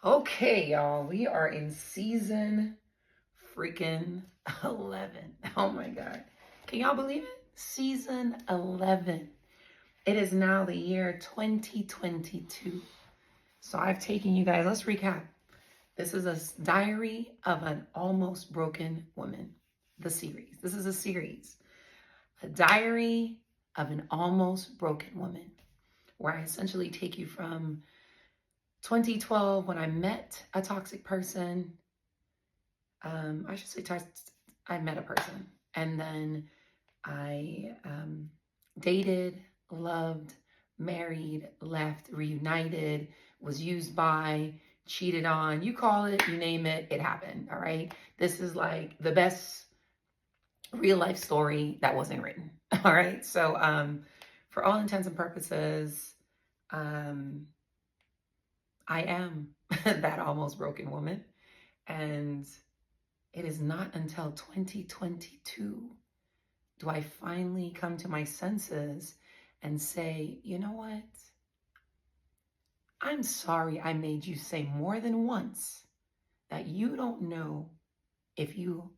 Okay, y'all, we are in season freaking 11. Oh my God. Can y'all believe it? Season 11. It is now the year 2022. So I've taken you guys, let's recap. This is a diary of an almost broken woman, the series. This is a series, a diary of an almost broken woman, where I essentially take you from 2012 when I met a toxic person. I should say I met a person, and then I dated, loved, married, left, reunited, was used by, cheated on. You call it, you name it, it happened. All right. This is like the best real life story that wasn't written. All right. So, for all intents and purposes, um, I am that almost broken woman. And it is not until 2022 do I finally come to my senses and say, you know what? I'm sorry I made you say more than once that you don't know if you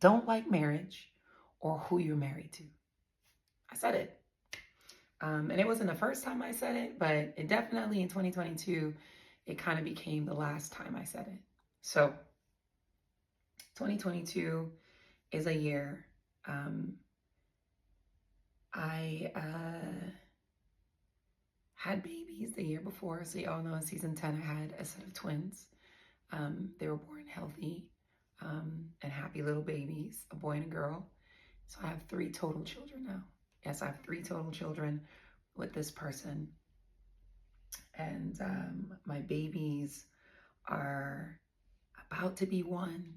don't like marriage or who you're married to. I said it. And it wasn't the first time I said it, but it definitely in 2022, it kind of became the last time I said it. So 2022 is a year. I had babies the year before. So y'all know in season 10, I had a set of twins. They were born healthy and happy little babies, a boy and a girl. So I have 3 total children now. Yes, I have 3 total children with this person. And my babies are about to be 1.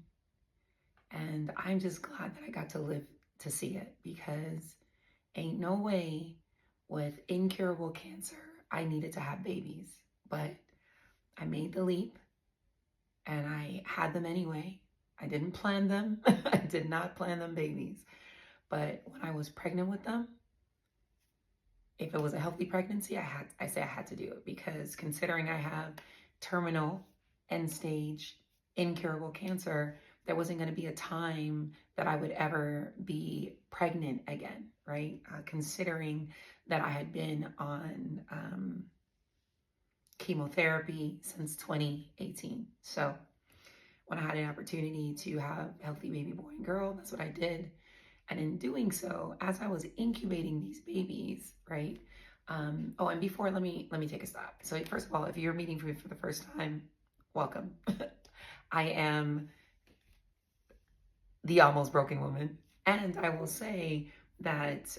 And I'm just glad that I got to live to see it, because ain't no way with incurable cancer I needed to have babies. But I made the leap and I had them anyway. I didn't plan them. I did not plan them babies. But when I was pregnant with them, if it was a healthy pregnancy, I had to do it, because considering I have terminal, end stage, incurable cancer, there wasn't going to be a time that I would ever be pregnant again, right? Considering that I had been on chemotherapy since 2018. So when I had an opportunity to have a healthy baby boy and girl, that's what I did. And in doing so, as I was incubating these babies, right? Oh, and before, let me take a stop. So first of all, if you're meeting me for the first time, welcome. I am the almost broken woman. And I will say that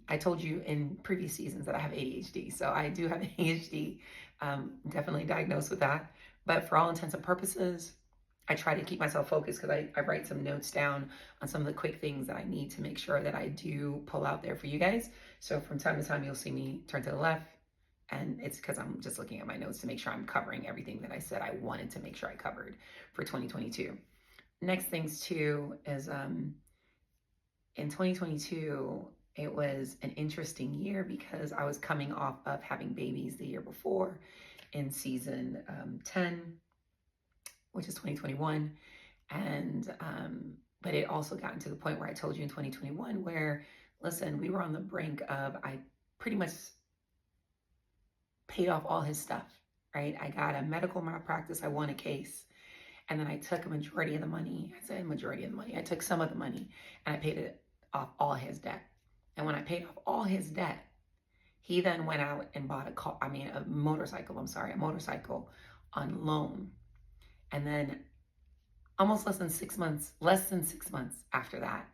I told you in previous seasons that I have ADHD. So I do have ADHD, definitely diagnosed with that. But for all intents and purposes, I try to keep myself focused, because I write some notes down on some of the quick things that I need to make sure that I do pull out there for you guys. So from time to time, you'll see me turn to the left, and it's because I'm just looking at my notes to make sure I'm covering everything that I said I wanted to make sure I covered for 2022. Next things too is in 2022, it was an interesting year because I was coming off of having babies the year before in season 10, which is 2021. And, but it also gotten to the point where I told you in 2021, where, listen, we were on the brink of, I pretty much paid off all his stuff, right? I got a medical malpractice. I won a case. And then I took a majority of the money. I said majority of the money. I took some of the money and I paid it off all his debt. And when I paid off all his debt, he then went out and bought a motorcycle on loan. And then almost less than 6 months after that,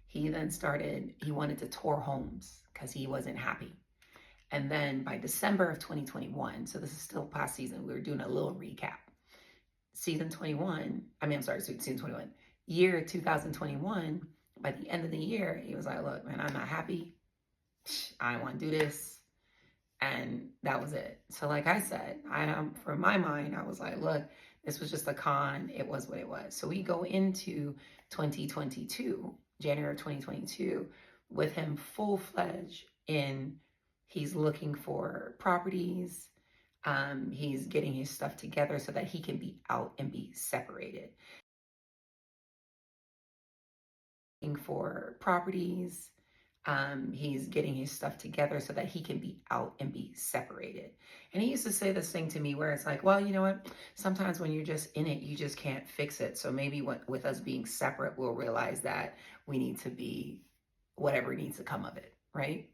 he wanted to tour homes because he wasn't happy. And then by December of 2021, so this is still past season, we were doing a little recap. Season 21, season 21, year 2021, by the end of the year, he was like, look, man, I'm not happy. I don't want to do this. And that was it. So like I said, from my mind, I was like, look, this was just a con. It was what it was. So we go into 2022, January of 2022, with him full-fledged in, he's looking for properties. He's getting his stuff together so that he can be out and be separated. For properties. He's getting his stuff together so that he can be out and be separated. And he used to say this thing to me where it's like, well, you know what? Sometimes when you're just in it, you just can't fix it. So maybe with us being separate, we'll realize that we need to be whatever needs to come of it, right?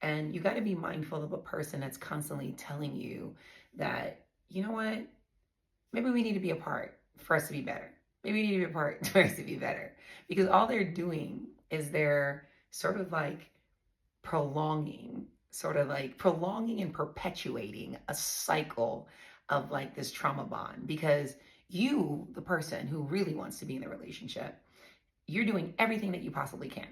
And you got to be mindful of a person that's constantly telling you that, you know what? Maybe we need to be apart for us to be better. Maybe we need to be apart for us to be better. Because all they're doing is they're sort of like prolonging and perpetuating a cycle of like this trauma bond. Because you, the person who really wants to be in the relationship, you're doing everything that you possibly can.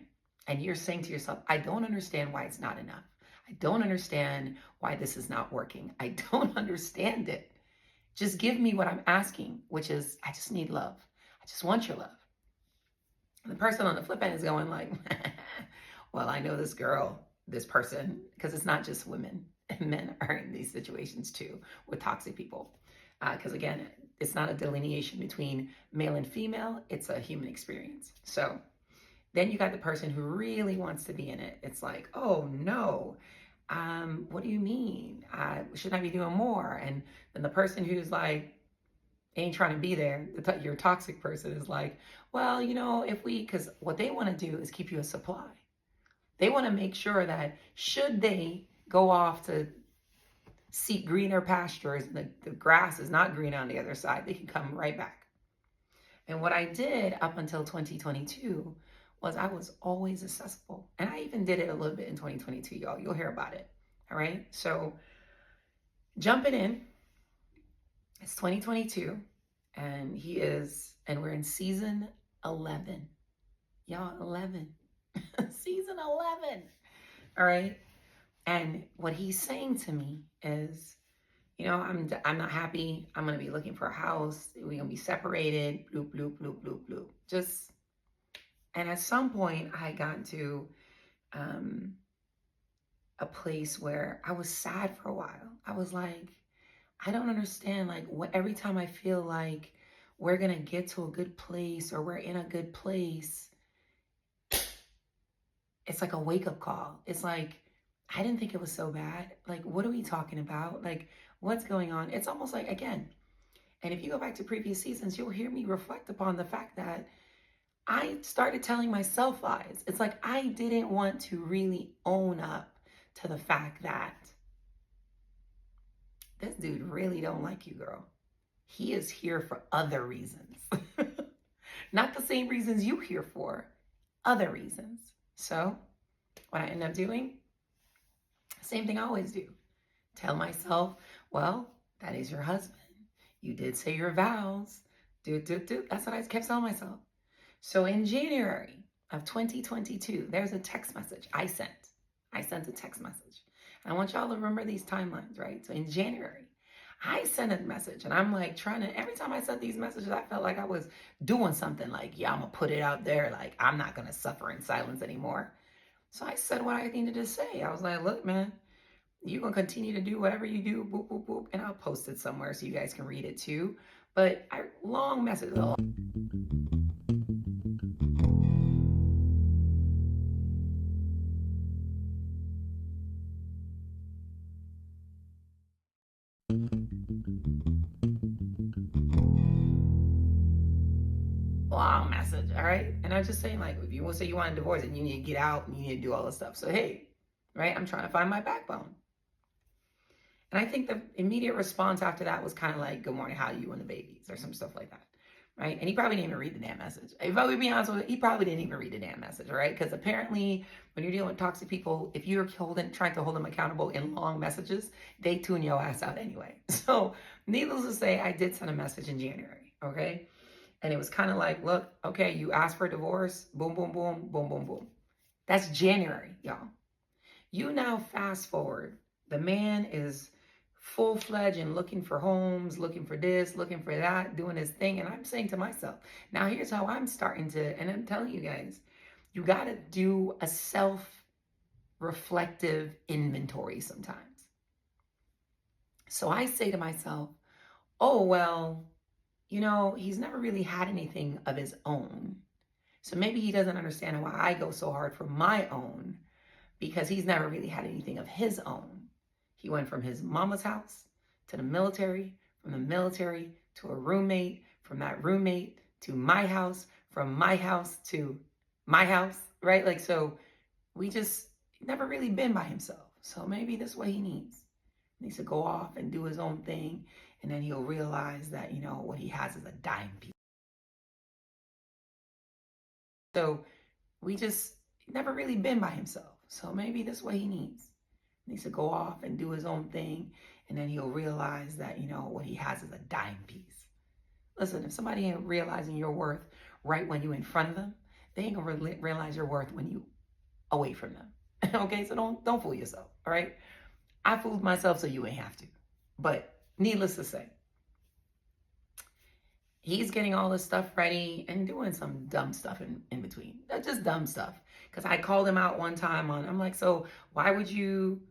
And you're saying to yourself, I don't understand why it's not enough. I don't understand why this is not working. I don't understand it. Just give me what I'm asking, which is, I just need love. I just want your love. And the person on the flip end is going like, well, I know this girl, this person, because it's not just women. Men are in these situations too with toxic people. Because again, it's not a delineation between male and female. It's a human experience. So then you got the person who really wants to be in it. It's like, oh no, what do you mean? Shouldn't I be doing more? And then the person who's like, ain't trying to be there, your toxic person is like, well, you know, because what they want to do is keep you a supply. They want to make sure that should they go off to seek greener pastures and the grass is not green on the other side, they can come right back. And what I did up until 2022 was I was always accessible. And I even did it a little bit in 2022, y'all. You'll hear about it. All right. So jumping in, it's 2022 and we're in season 11. Y'all, 11. Season 11. All right. And what he's saying to me is, you know, I'm not happy. I'm going to be looking for a house. We're going to be separated. Bloop, bloop, bloop, bloop, bloop. And at some point I got to a place where I was sad for a while. I was like, I don't understand. Like every time I feel like we're going to get to a good place or we're in a good place, it's like a wake-up call. It's like, I didn't think it was so bad. Like, what are we talking about? Like, what's going on? It's almost like, again, and if you go back to previous seasons, you'll hear me reflect upon the fact that I started telling myself lies. It's like I didn't want to really own up to the fact that this dude really don't like you, girl. He is here for other reasons. Not the same reasons you here for, other reasons. So what I end up doing, same thing I always do. Tell myself, well, that is your husband. You did say your vows. That's what I kept telling myself. So in January of 2022, there's a text message I sent. I sent a text message. And I want y'all to remember these timelines, right? So in January, I sent a message and I'm like every time I sent these messages, I felt like I was doing something like, yeah, I'm going to put it out there. Like, I'm not going to suffer in silence anymore. So I said what I needed to say. I was like, look, man, you're going to continue to do whatever you do, boop, boop, boop. And I'll post it somewhere so you guys can read it too. But long message. Long message, all right? And I'm just saying, like, if you want to say you want a divorce and you need to get out and you need to do all this stuff. So, hey, right? I'm trying to find my backbone. And I think the immediate response after that was kind of like, good morning, how are you and the babies? Or some stuff like that, right? And he probably didn't even read the damn message. If I would be honest with you, he probably didn't even read the damn message, right? Because apparently when you're dealing with toxic people, if you're trying to hold them accountable in long messages, they tune your ass out anyway. So needless to say, I did send a message in January, okay? And it was kind of like, look, okay, you asked for a divorce, boom, boom, boom, boom, boom, boom. That's January, y'all. You now fast forward. The man is full-fledged and looking for homes, looking for this, looking for that, doing his thing. And I'm saying to myself, now here's how I'm starting to, and I'm telling you guys, you got to do a self-reflective inventory sometimes. So I say to myself, oh, well, he's never really had anything of his own. So maybe he doesn't understand why I go so hard for my own, because he's never really had anything of his own. He went from his mama's house to the military, from the military to a roommate, from that roommate to my house, from my house to my house, right? Like, so we just never really been by himself. So maybe this is what he needs. He needs to go off and do his own thing. And then he'll realize that, what he has is a dime piece. So we just never really been by himself. So maybe this is what he needs. He needs to go off and do his own thing. And then he'll realize that, what he has is a dime piece. Listen, if somebody ain't realizing your worth right when you're in front of them, they ain't gonna realize your worth when you away from them. Okay, so don't fool yourself. All right, I fooled myself, so you ain't have to. But needless to say, he's getting all this stuff ready and doing some dumb stuff in between. Just dumb stuff. Because I called him out one time I'm like, so why would you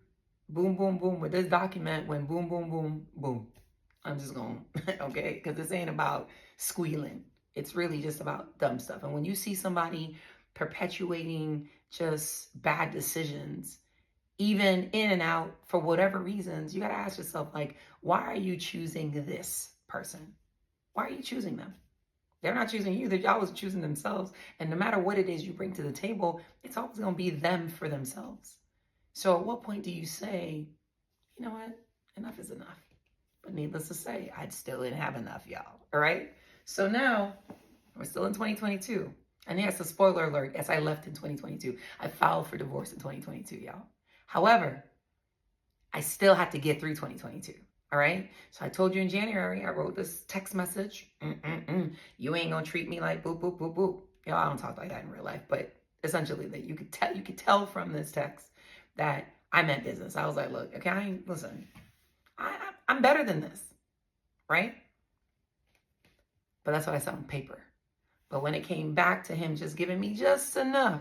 boom, boom, boom with this document when boom, boom, boom, boom? I'm just going, okay? Because this ain't about squealing. It's really just about dumb stuff. And when you see somebody perpetuating just bad decisions, even in and out for whatever reasons, you got to ask yourself, like, why are you choosing this person? Why are you choosing them? They're not choosing you. They're always choosing themselves. And no matter what it is you bring to the table, it's always going to be them for themselves. So at what point do you say, you know what? Enough is enough. But needless to say, I still didn't have enough, y'all. All right? So now we're still in 2022. And yes, a spoiler alert, yes, I left in 2022. I filed for divorce in 2022, y'all. However, I still had to get through 2022. All right. So I told you in January, I wrote this text message. You ain't gonna treat me like boop, boop, boop, boop. Y'all, I don't talk like that in real life, but essentially that you could tell from this text that I meant business. I was like, look, okay, listen, I'm better than this, right? But that's what I said on paper. But when it came back to him just giving me just enough,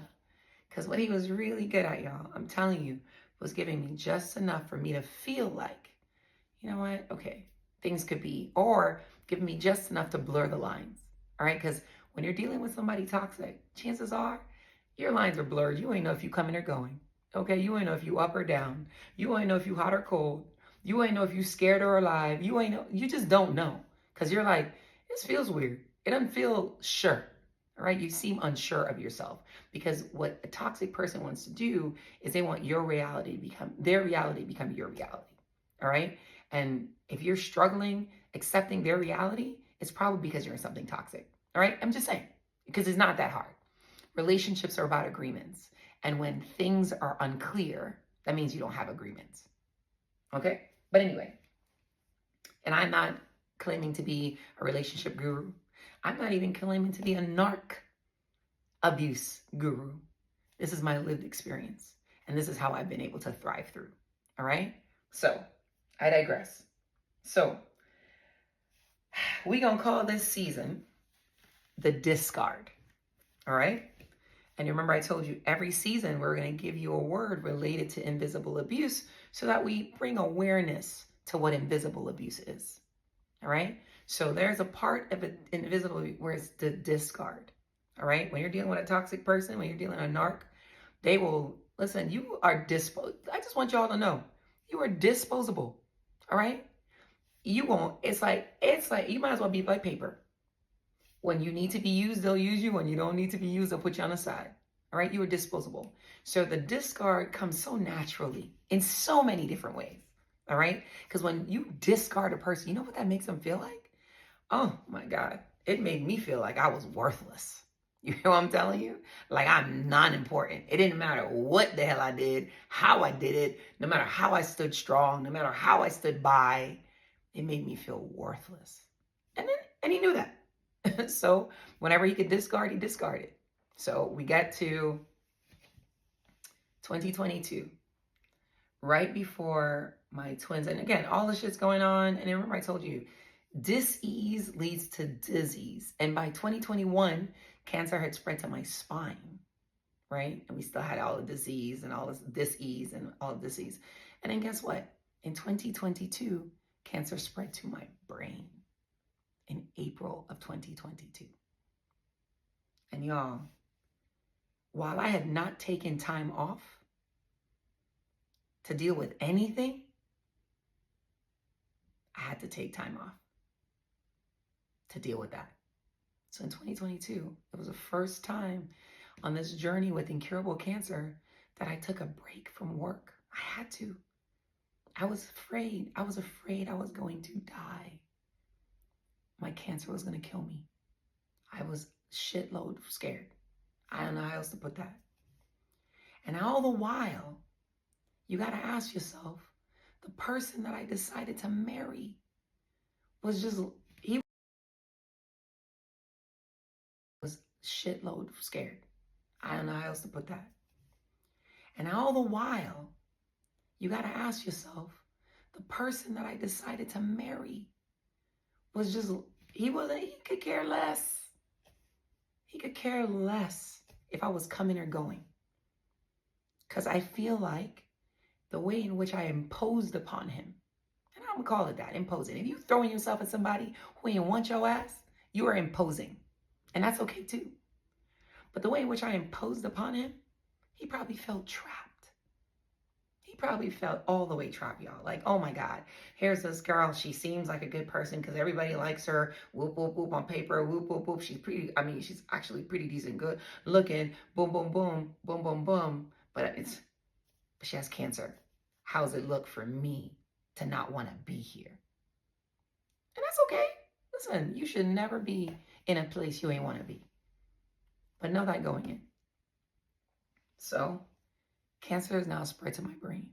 because what he was really good at, y'all, I'm telling you, was giving me just enough for me to feel like, you know what? Okay, things could be, or give me just enough to blur the lines. All right, because when you're dealing with somebody toxic, chances are your lines are blurred. You ain't know if you coming or going. Okay, you ain't know if you up or down. You ain't know if you hot or cold. You ain't know if you scared or alive. You ain't know. You just don't know, because you're like, this feels weird. It doesn't feel sure. All right, you seem unsure of yourself, because what a toxic person wants to do is they want your reality become your reality. All right. And if you're struggling accepting their reality, it's probably because you're in something toxic. All right. I'm just saying, because it's not that hard. Relationships are about agreements. And when things are unclear, that means you don't have agreements. Okay. But anyway, and I'm not claiming to be a relationship guru. I'm not even claiming to be a narc abuse guru. This is my lived experience. And this is how I've been able to thrive through. All right. So I digress. So we're going to call this season the discard. All right. And remember, I told you every season we're going to give you a word related to invisible abuse so that we bring awareness to what invisible abuse is. All right. So there's a part of it invisible where it's the discard. All right. When you're dealing with a toxic person, when you're dealing with a narc, they will listen. You are I just want y'all to know you are disposable. All right. You won't. It's like you might as well be like paper. When you need to be used, they'll use you. When you don't need to be used, they'll put you on the side. All right. You are disposable. So the discard comes so naturally in so many different ways. All right. Because when you discard a person, you know what that makes them feel like? Oh my God. It made me feel like I was worthless. You know what I'm telling you? Like I'm non-important. It didn't matter what the hell I did, how I did it, no matter how I stood strong, no matter how I stood by, it made me feel worthless. And he knew that. So whenever he could discard, he discarded. So we got to 2022, right before my twins. And again, all this shit's going on. And remember I told you, dis-ease leads to disease. And by 2021, cancer had spread to my spine, right? And we still had all the disease and all this dis-ease and all of disease. And then guess what? In 2022, Cancer spread to my brain in April of 2022. And y'all, while I had not taken time off to deal with anything, I had to take time off to deal with that. So in 2022, it was the first time on this journey with incurable cancer that I took a break from work. I had to. I was afraid. I was afraid I was going to die. My cancer was going to kill me. I was shitload scared. I don't know how else to put that. And all the while, you got to ask yourself, the person that I decided to marry was just, he was shitload scared. I don't know how else to put that. And all the while, you got to ask yourself, the person that I decided to marry was just, he could care less. He could care less if I was coming or going. Because I feel like the way in which I imposed upon him, and I'm going to call it that, imposing. If you throwing yourself at somebody who ain't want your ass, you are imposing. And that's okay too. But the way in which I imposed upon him, he probably felt trapped. He probably felt all the way trapped, y'all. Like, oh my God, here's this girl. She seems like a good person because everybody likes her. Whoop, whoop, whoop on paper. Whoop, whoop, whoop. She's pretty. I mean, she's actually pretty decent, good looking. Boom, boom, boom, boom, boom, boom. But she has cancer. How does it look for me to not want to be here? And that's okay. Listen, you should never be in a place you ain't want to be. But know that going in. So cancer is now spread to my brain.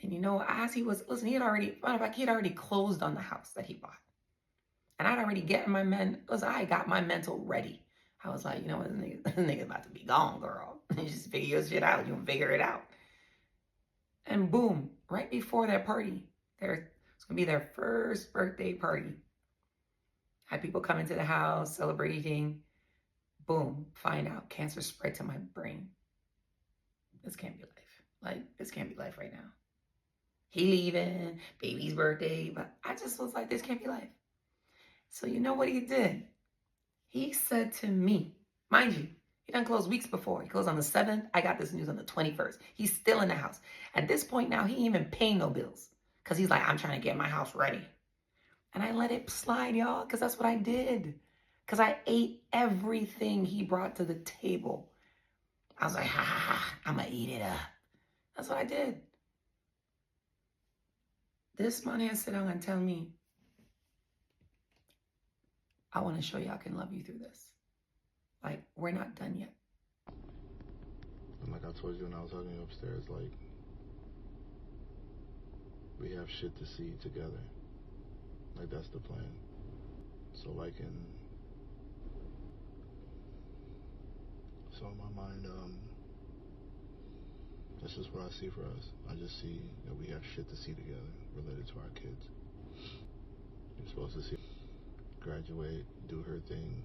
And you know, as he was, listen, he had already closed on the house that he bought. And I'd already gotten I got my mental ready. I was like, you know what, this nigga's about to be gone, girl. You just figure your shit out. You can figure it out. And boom, right before that party, it's going to be their first birthday party. Had people come into the house, celebrating. Boom, find out cancer spread to my brain. This can't be life. Like, this can't be life right now. He leaving, baby's birthday, but I just was like, this can't be life. So you know what he did? He said to me, mind you, he done closed weeks before. He closed on the 7th. I got this news on the 21st. He's still in the house. At this point now, he ain't even paying no bills because he's like, I'm trying to get my house ready. And I let it slide, y'all, because that's what I did. Because I ate everything he brought to the table. I was like, ha, ha, ha, I'm going to eat it up. That's what I did. This man here sit down and tell me, I want to show you I can love you through this. Like, we're not done yet. And like I told you when I was hugging you upstairs, like, we have shit to see together. Like, that's the plan. So, like, in my mind, this is what I see for us. I just see that we have shit to see together related to our kids. You're supposed to see graduate, do her thing.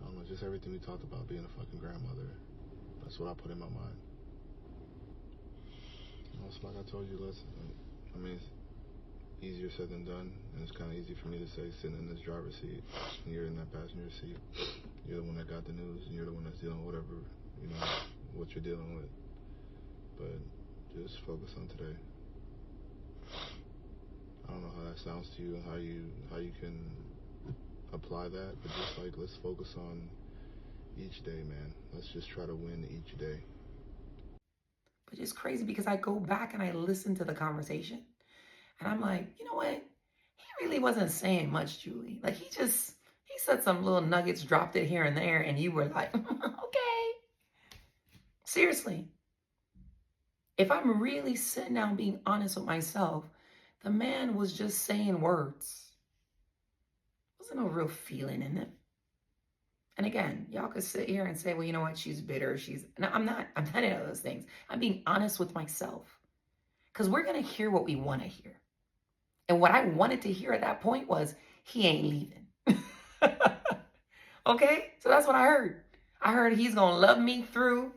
I don't know, just everything we talked about, being a fucking grandmother. That's what I put in my mind. You know, it's like I told you, listen, I mean, it's easier said than done, and it's kind of easy for me to say sitting in this driver's seat, and you're in that passenger seat. You're the one that got the news, and you're the one that's dealing with whatever, you know, what you're dealing with. But just focus on today. I don't know how that sounds to you and how you can apply that, but just like, let's focus on each day, man. Let's just try to win each day. But it's crazy because I go back and I listen to the conversation and I'm like, you know what? He really wasn't saying much, Julie. Like, he said some little nuggets, dropped it here and there, and you were like, okay. Seriously. If I'm really sitting down being honest with myself, the man was just saying words. There wasn't no real feeling in it. And again, y'all could sit here and say, well, you know what? She's bitter. No, I'm not any of those things. I'm being honest with myself. Because we're going to hear what we want to hear. And what I wanted to hear at that point was, he ain't leaving. Okay? So that's what I heard. I heard he's going to love me through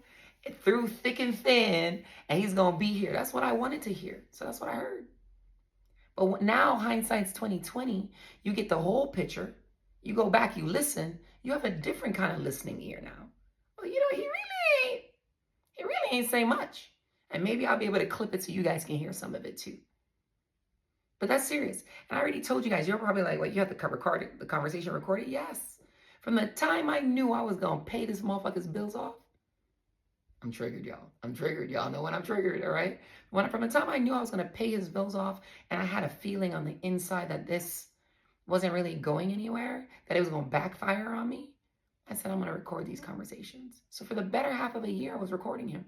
through thick and thin, and he's going to be here. That's what I wanted to hear. So that's what I heard. But now hindsight's 2020. You get the whole picture. You go back, you listen. You have a different kind of listening ear now. Well, he really ain't say much. And maybe I'll be able to clip it so you guys can hear some of it too. But that's serious. And I already told you guys, you're probably like, wait, you have the conversation recorded? Yes. From the time I knew I was going to pay this motherfucker's bills off, I'm triggered, y'all. I'm triggered. Y'all know when I'm triggered, all right? From the time I knew I was going to pay his bills off, and I had a feeling on the inside that this wasn't really going anywhere, that it was going to backfire on me, I said, I'm going to record these conversations. So for the better half of a year, I was recording him.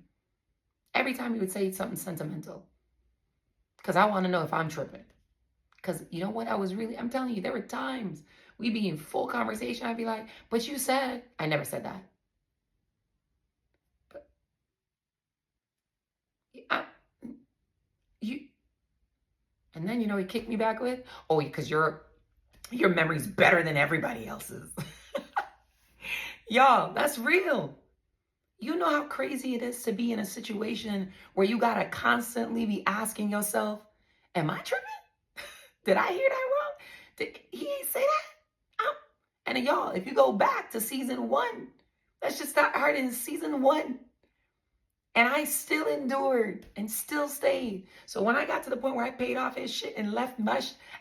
Every time he would say something sentimental. Because I want to know if I'm tripping. Because you know what? I'm telling you, there were times we'd be in full conversation. I'd be like, but you said, I never said that. And then, he kicked me back with, oh, because your memory's better than everybody else's. Y'all, that's real. You know how crazy it is to be in a situation where you got to constantly be asking yourself, am I tripping? Did I hear that wrong? He ain't say that? And then, y'all, if you go back to season 1, let's just start hard in season 1. And I still endured and still stayed. So when I got to the point where I paid off his shit and left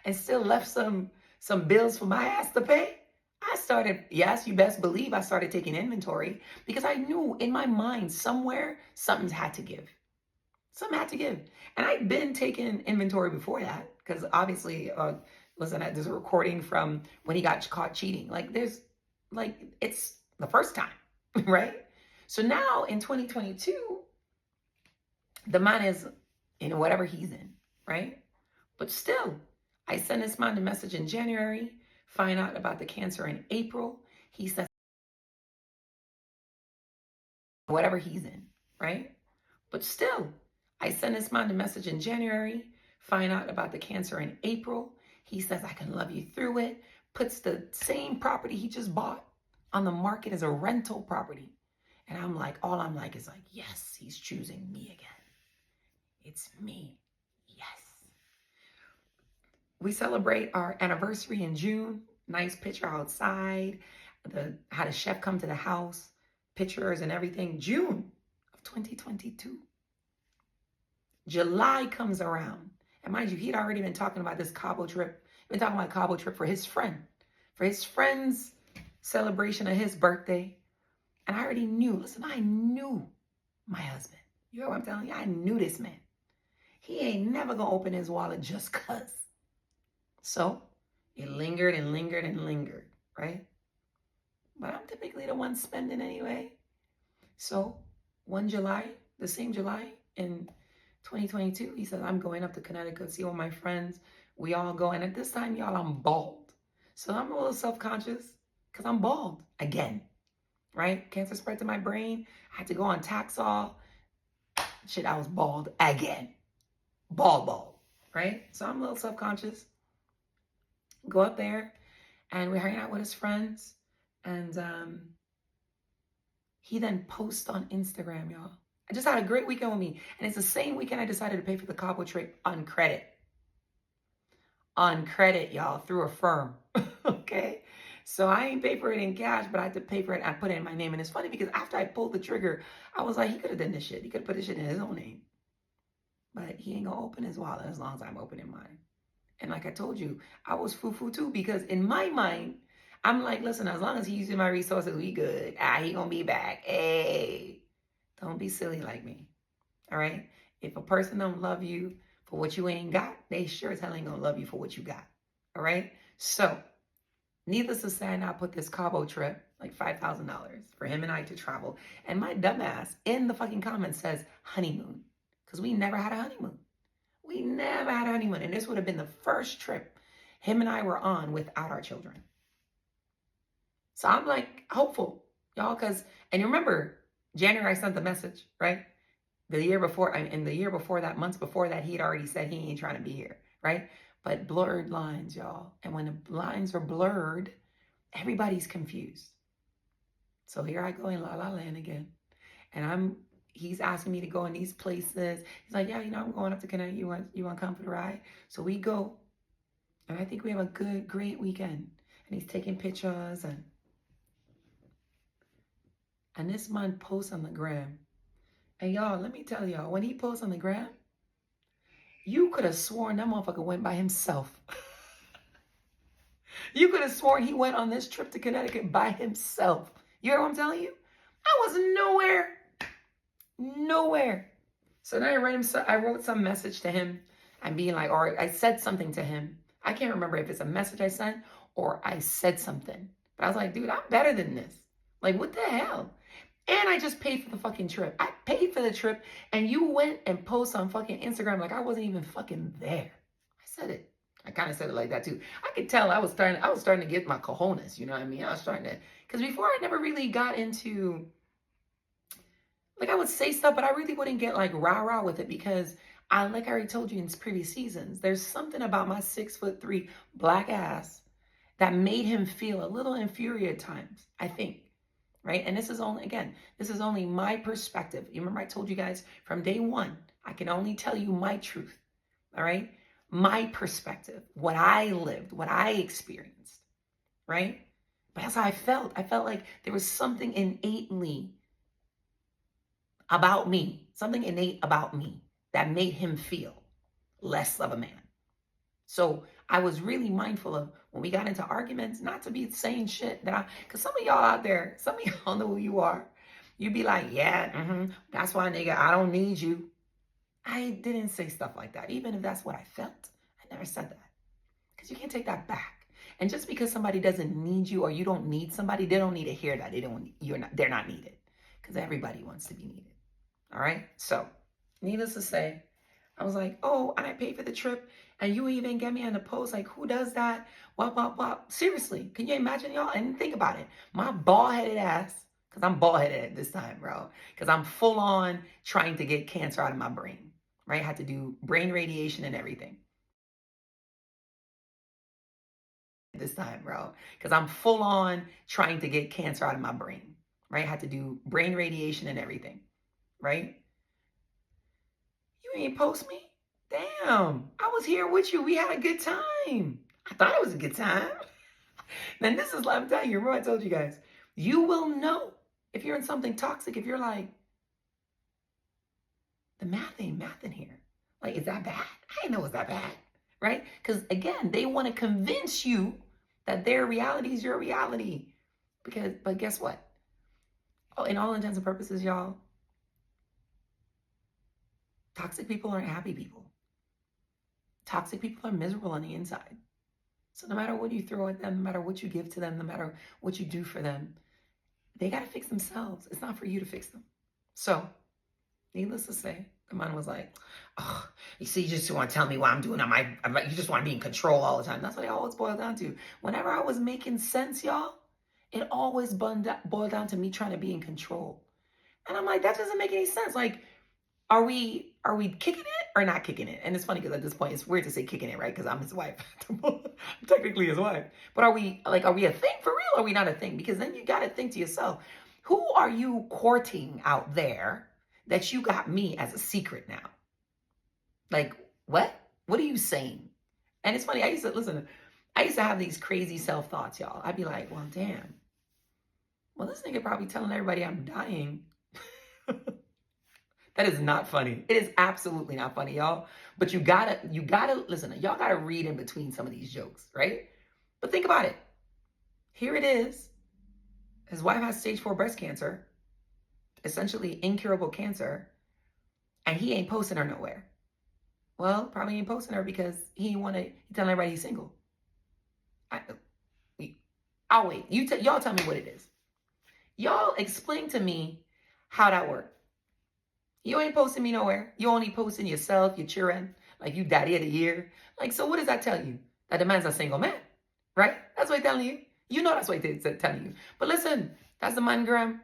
and still left some bills for my ass to pay, I started, yes, you best believe I started taking inventory, because I knew in my mind somewhere something's had to give. Something had to give. And I'd been taking inventory before that, because obviously, listen, there's a recording from when he got caught cheating. It's the first time, right? So now in 2022, the man is in whatever he's in, right? But still, I sent this man a message in January, find out about the cancer in April. He says whatever he's in, right? But still, I sent this man a message in January, find out about the cancer in April. He says, I can love you through it. Puts the same property he just bought on the market as a rental property. And all I'm like is yes, he's choosing me again. It's me. Yes. We celebrate our anniversary in June. Nice picture outside. Had a chef come to the house. Pictures and everything. June of 2022. July comes around. And mind you, he'd already been talking about this Cabo trip. Been talking about a Cabo trip for his friend. For his friend's celebration of his birthday. And I already knew, listen, I knew my husband. You know what I'm telling you? I knew this man. He ain't never gonna open his wallet just cause. So it lingered and lingered and lingered, right? But I'm typically the one spending anyway. So the same July in 2022, he says, I'm going up to Connecticut, see all my friends. We all go. And at this time, y'all, I'm bald. So I'm a little self-conscious because I'm bald again. Right? Cancer spread to my brain. I had to go on Taxol. Shit, I was bald again. Bald. Right? So I'm a little self-conscious. Go up there, and we're hanging out with his friends. And he then posts on Instagram, y'all. I just had a great weekend with me. And it's the same weekend I decided to pay for the Cabo trip on credit. On credit, y'all, through a firm. Okay? So I ain't pay for it in cash, but I had to pay for it. I put it in my name. And it's funny because after I pulled the trigger, I was like, he could have done this shit. He could have put this shit in his own name. But he ain't going to open his wallet as long as I'm opening mine. And like I told you, I was foo-foo too, because in my mind, I'm like, listen, as long as he's using my resources, we good. He going to be back. Hey, don't be silly like me. All right? If a person don't love you for what you ain't got, they sure as hell ain't going to love you for what you got. All right? So, needless to say, I now put this Cabo trip, like $5,000 for him and I to travel. And my dumbass in the fucking comments says honeymoon. Because we never had a honeymoon. We never had a honeymoon. And this would have been the first trip him and I were on without our children. So I'm like hopeful, y'all. And you remember, January I sent the message, right? The year before that, months before that, he'd already said he ain't trying to be here, right? But blurred lines, y'all. And when the lines are blurred, everybody's confused. So here I go in La La Land again. And I'm he's asking me to go in these places. He's like, yeah, I'm going up to Connecticut. You want to come for the ride? So we go. And I think we have a great weekend. And he's taking pictures and this man posts on the gram. And y'all, let me tell y'all, when he posts on the gram, you could have sworn that motherfucker went by himself. You could have sworn he went on this trip to Connecticut by himself. You hear what I'm telling you? I was nowhere. So then I wrote some message to him and being like, or I said something to him. I can't remember if it's a message I sent or I said something. But I was like, dude, I'm better than this. Like, what the hell? And I just paid for the fucking trip. I paid for the trip and you went and posted on fucking Instagram like I wasn't even fucking there. I said it. I kind of said it like that too. I could tell I was starting to get my cojones, you know what I mean? I was starting to, because before I never really got into, like I would say stuff, but I really wouldn't get like rah-rah with it because like I already told you in previous seasons, there's something about my 6'3" black ass that made him feel a little inferior at times, I think. Right? And this is only my perspective. You remember I told you guys from day one, I can only tell you my truth. All right? My perspective, what I lived, what I experienced. Right? But that's how I felt. I felt like there was something innate about me that made him feel less of a man. So I was really mindful of when we got into arguments, not to be saying shit because some of y'all out there, some of y'all know who you are. You'd be like, yeah, that's why, nigga, I don't need you. I didn't say stuff like that, even if that's what I felt. I never said that because you can't take that back. And just because somebody doesn't need you or you don't need somebody, they don't need to hear that. They're not needed because everybody wants to be needed. All right. So needless to say, I was like, oh, and I paid for the trip. And you even get me on the post, like, who does that? What? Seriously, can you imagine, y'all? And think about it. My bald-headed ass, because I'm bald-headed at this time, bro. Because I'm full on trying to get cancer out of my brain, right? I had to do brain radiation and everything. This time, bro. Because I'm full on trying to get cancer out of my brain, right? I had to do brain radiation and everything, right? You ain't post me? Damn, I was here with you. We had a good time. I thought it was a good time. Then this is what I'm telling you. Remember I told you guys, you will know if you're in something toxic, if you're like, the math ain't math in here. Like, is that bad? I didn't know it was that bad, right? Because again, they want to convince you that their reality is your reality. But guess what? Oh, in all intents and purposes, y'all, toxic people aren't happy people. Toxic people are miserable on the inside. So no matter what you throw at them, no matter what you give to them, no matter what you do for them, they got to fix themselves. It's not for you to fix them. So, needless to say, the man was like, oh, you see, you just want to tell me what I'm doing. You just want to be in control all the time. That's what it always boiled down to. Whenever I was making sense, y'all, it always boiled down to me trying to be in control. And I'm like, that doesn't make any sense. Like, are we kicking it or not kicking it? And it's funny because at this point, it's weird to say kicking it, right? Because I'm his wife. I'm technically his wife. But are we a thing for real? Or are we not a thing? Because then you got to think to yourself, who are you courting out there that you got me as a secret now? Like, what? What are you saying? And it's funny. I used to have these crazy self-thoughts, y'all. I'd be like, well, damn. Well, this nigga probably telling everybody I'm dying. That is not funny. It is absolutely not funny, y'all. But you gotta listen. Y'all gotta read in between some of these jokes, right? But think about it. Here it is. His wife has stage 4 breast cancer, essentially incurable cancer, and he ain't posting her nowhere. Well, probably ain't posting her because he telling everybody he's single. I'll wait. Y'all tell me what it is. Y'all explain to me how that worked. You ain't posting me nowhere. You only posting yourself, your children, like you daddy of the year. Like, so what does that tell you? That the man's a single man, right? That's what he's telling you. You know that's what he's telling you. But listen, that's the man gram.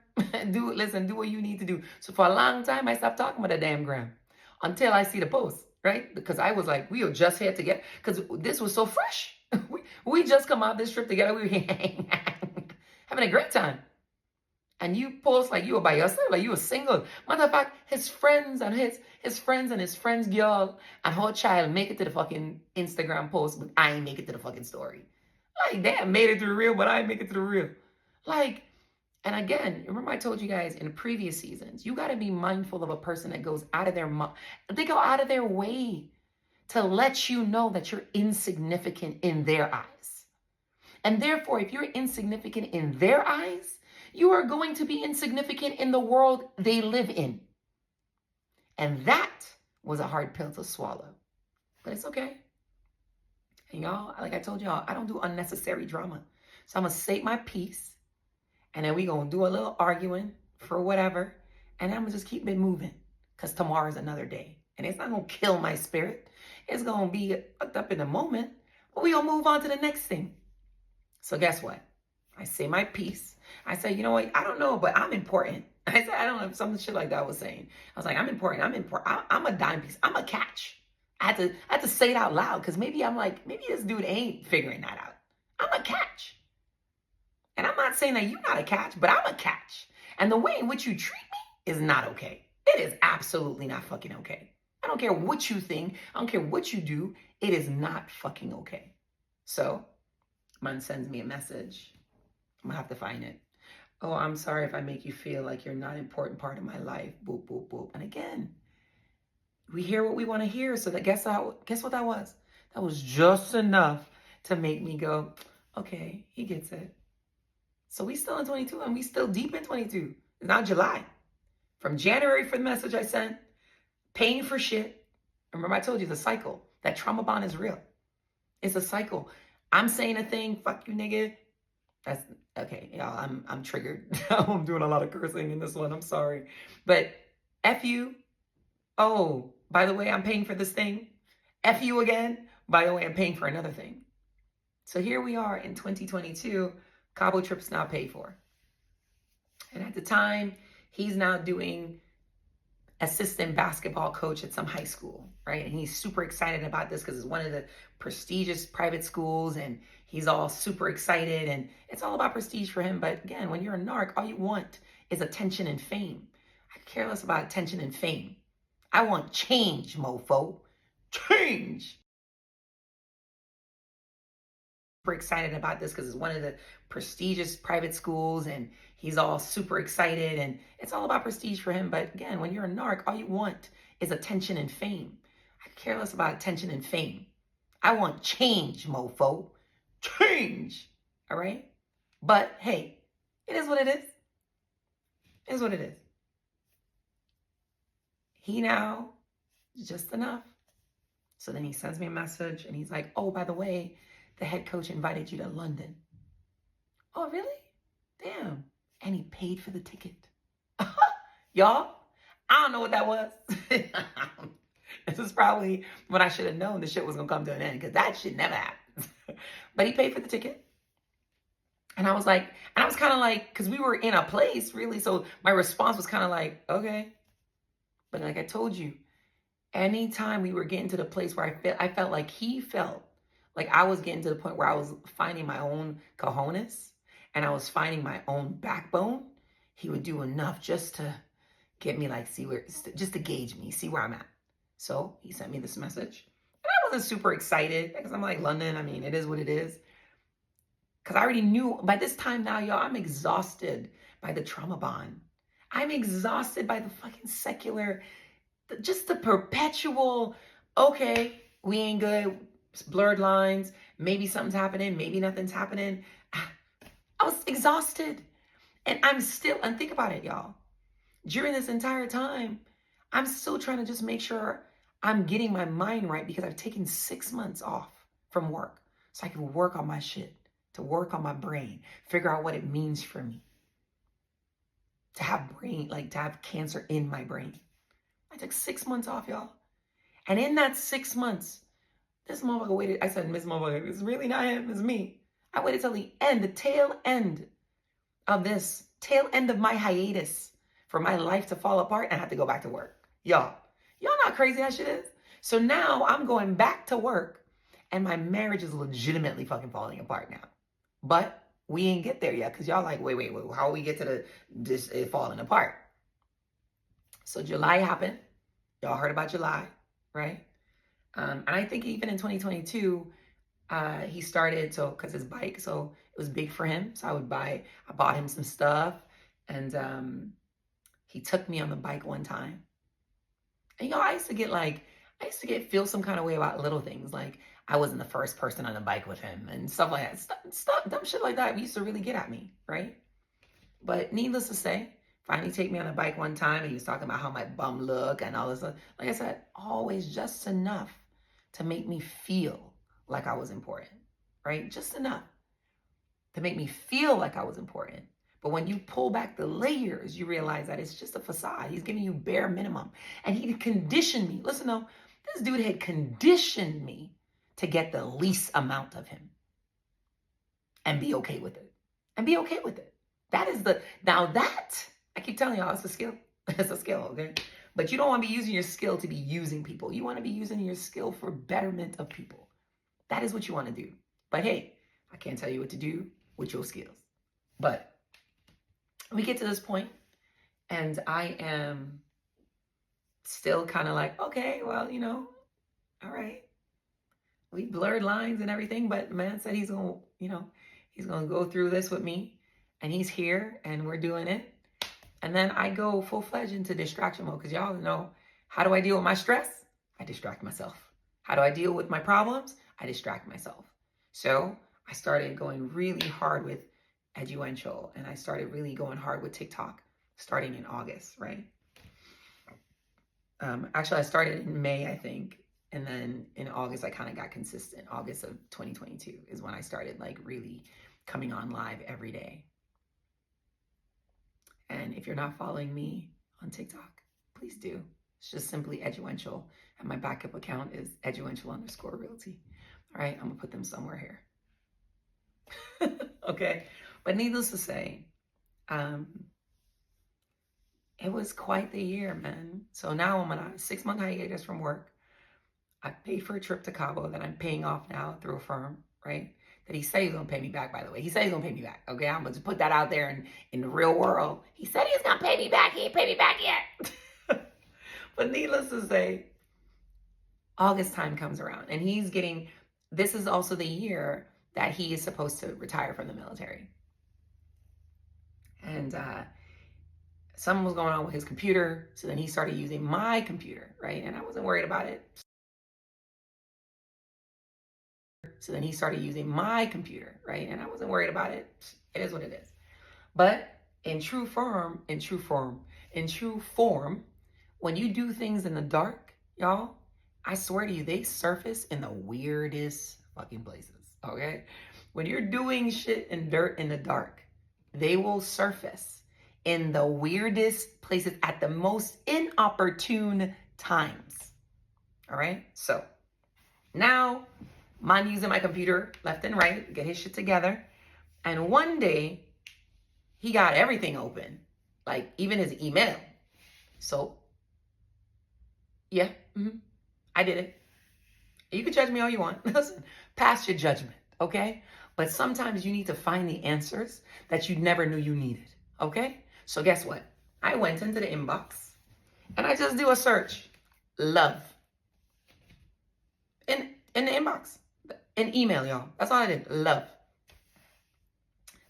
do what you need to do. So for a long time, I stopped talking about the damn gram until I see the post, right? Because I was like, we are just here together. Because this was so fresh. we just come out this trip together. We were having a great time. And you post like you were by yourself, like you were single. Matter of fact, his friends and his friends girl and her child make it to the fucking Instagram post, but I ain't make it to the fucking story. Like, damn, made it to the real, but I ain't make it to the real. Like, and again, remember I told you guys in previous seasons, you got to be mindful of a person that goes out of they go out of their way to let you know that you're insignificant in their eyes. And therefore, if you're insignificant in their eyes, you are going to be insignificant in the world they live in. And that was a hard pill to swallow. But it's okay. And y'all, like I told y'all, I don't do unnecessary drama. So I'm going to say my piece. And then we going to do a little arguing for whatever. And I'm going to just keep it moving. Because tomorrow's another day. And it's not going to kill my spirit. It's going to be fucked up in the moment. But we going to move on to the next thing. So guess what? I say my piece. I say, you know what? I don't know, but I'm important. I said, I don't know, some shit like that I was saying. I was like, I'm important. I'm a dime piece. I'm a catch. I had to say it out loud because maybe this dude ain't figuring that out. I'm a catch. And I'm not saying that you're not a catch, but I'm a catch. And the way in which you treat me is not okay. It is absolutely not fucking okay. I don't care what you think. I don't care what you do. It is not fucking okay. So, man sends me a message. I'm gonna have to find it. Oh, I'm sorry if I make you feel like you're not an important part of my life. Boop, boop, boop. And again, we hear what we want to hear. So guess what that was? That was just enough to make me go, okay, he gets it. So we still in 22 and we still deep in 22. It's not July. From January for the message I sent, paying for shit. Remember I told you the cycle. That trauma bond is real. It's a cycle. I'm saying a thing, fuck you nigga. That's okay, y'all. I'm triggered. I'm doing a lot of cursing in this one. I'm sorry. But F you. Oh, by the way, I'm paying for this thing. F you again. By the way, I'm paying for another thing. So here we are in 2022. Cabo trip's now paid for. And at the time, he's now doing assistant basketball coach at some high school, right? And he's super excited about this because it's one of the prestigious private schools and he's all super excited and it's all about prestige for him. But again, when you're a narc, all you want is attention and fame. I care less about attention and fame. I want change, mofo. Change. Super excited about this because it's one of the prestigious private schools and he's all super excited and it's all about prestige for him. But again, when you're a narc, all you want is attention and fame. I care less about attention and fame. I want change, mofo. Change. All right? But hey, it is what it is. It is what it is. He now, just enough. So then he sends me a message and he's like, oh, by the way, the head coach invited you to London. Oh, really? Damn. And he paid for the ticket. Y'all, I don't know what that was. This is probably when I should have known the shit was going to come to an end because that shit never happens. But he paid for the ticket. And I was kind of like, because we were in a place really. So my response was kind of like, okay. But like I told you, anytime we were getting to the place where I felt like he felt like I was getting to the point where I was finding my own cojones and I was finding my own backbone, he would do enough just to get me just to gauge me, see where I'm at. So he sent me this message. And I wasn't super excited because I'm like, London, I mean, it is what it is. Because I already knew by this time now, y'all, I'm exhausted by the trauma bond. I'm exhausted by the fucking secular, just the perpetual, okay, we ain't good. Blurred lines, maybe something's happening, maybe nothing's happening. I was exhausted. And think about it, y'all. During this entire time, I'm still trying to just make sure I'm getting my mind right because I've taken 6 months off from work so I can work on my shit, to work on my brain, figure out what it means for me to have to have cancer in my brain. I took 6 months off, y'all. And in that 6 months, this motherfucker waited. I said, Miss Motherfucker, it's really not him, it's me. I waited till the end, the tail end of my hiatus for my life to fall apart and I have to go back to work. Y'all know how crazy that shit is? So now I'm going back to work and my marriage is legitimately fucking falling apart now. But we ain't get there yet because y'all like, wait, how we get to this it falling apart? So July happened. Y'all heard about July, right? And I think even in 2022, he started because his bike, so it was big for him. So I bought him some stuff, and he took me on the bike one time. And I used to feel some kind of way about little things, like I wasn't the first person on the bike with him and stuff like that. Stuff, dumb shit like that used to really get at me, right? But needless to say, finally take me on a bike one time, and he was talking about how my bum look and all this. Like I said, always just enough to make me feel like I was important, right? Just enough to make me feel like I was important. But when you pull back the layers, you realize that it's just a facade. He's giving you bare minimum. And he conditioned me. Listen, though, this dude had conditioned me to get the least amount of him and be okay with it. And be okay with it. I keep telling y'all, it's a skill. It's a skill, okay? But you don't want to be using your skill to be using people. You want to be using your skill for betterment of people. That is what you want to do. But hey, I can't tell you what to do with your skills. But we get to this point, and I am still kind of like, okay, well, all right. We blurred lines and everything, but man said he's going to go through this with me, and he's here, and we're doing it. And then I go full-fledged into distraction mode, because y'all know, how do I deal with my stress? I distract myself. How do I deal with my problems? I distract myself. So I started going really hard with Eduential, and I started really going hard with TikTok starting in August, right? Actually, I started in May, I think. And then in August, I kind of got consistent. August of 2022 is when I started like really coming on live every day. And if you're not following me on TikTok, please do. It's just simply Eduential. And my backup account is Eduential_realty. All right, I'm gonna put them somewhere here. Okay, but needless to say, it was quite the year, man. So now I'm on a 6-month hiatus from work. I paid for a trip to Cabo that I'm paying off now through a firm, right? That he said he's gonna pay me back, by the way. He said he's gonna pay me back, okay? I'm gonna just put that out there in the real world. He said he's gonna pay me back. He ain't paid me back yet. But needless to say, August time comes around, and this is also the year that he is supposed to retire from the military. And something was going on with his computer, so then he started using my computer, right? And I wasn't worried about it. So then he started using my computer, right? And I wasn't worried about it. It is what it is. But in true form, when you do things in the dark, y'all, I swear to you, they surface in the weirdest fucking places, okay? When you're doing shit in dirt in the dark, they will surface in the weirdest places at the most inopportune times, all right? So now, man using my computer left and right, get his shit together. And one day, he got everything open, like even his email. So, yeah, I did it. You can judge me all you want. Listen, pass your judgment, okay? But sometimes you need to find the answers that you never knew you needed, okay? So guess what? I went into the inbox, and I just do a search. Love. In the inbox. An email, y'all. That's all I did. Love.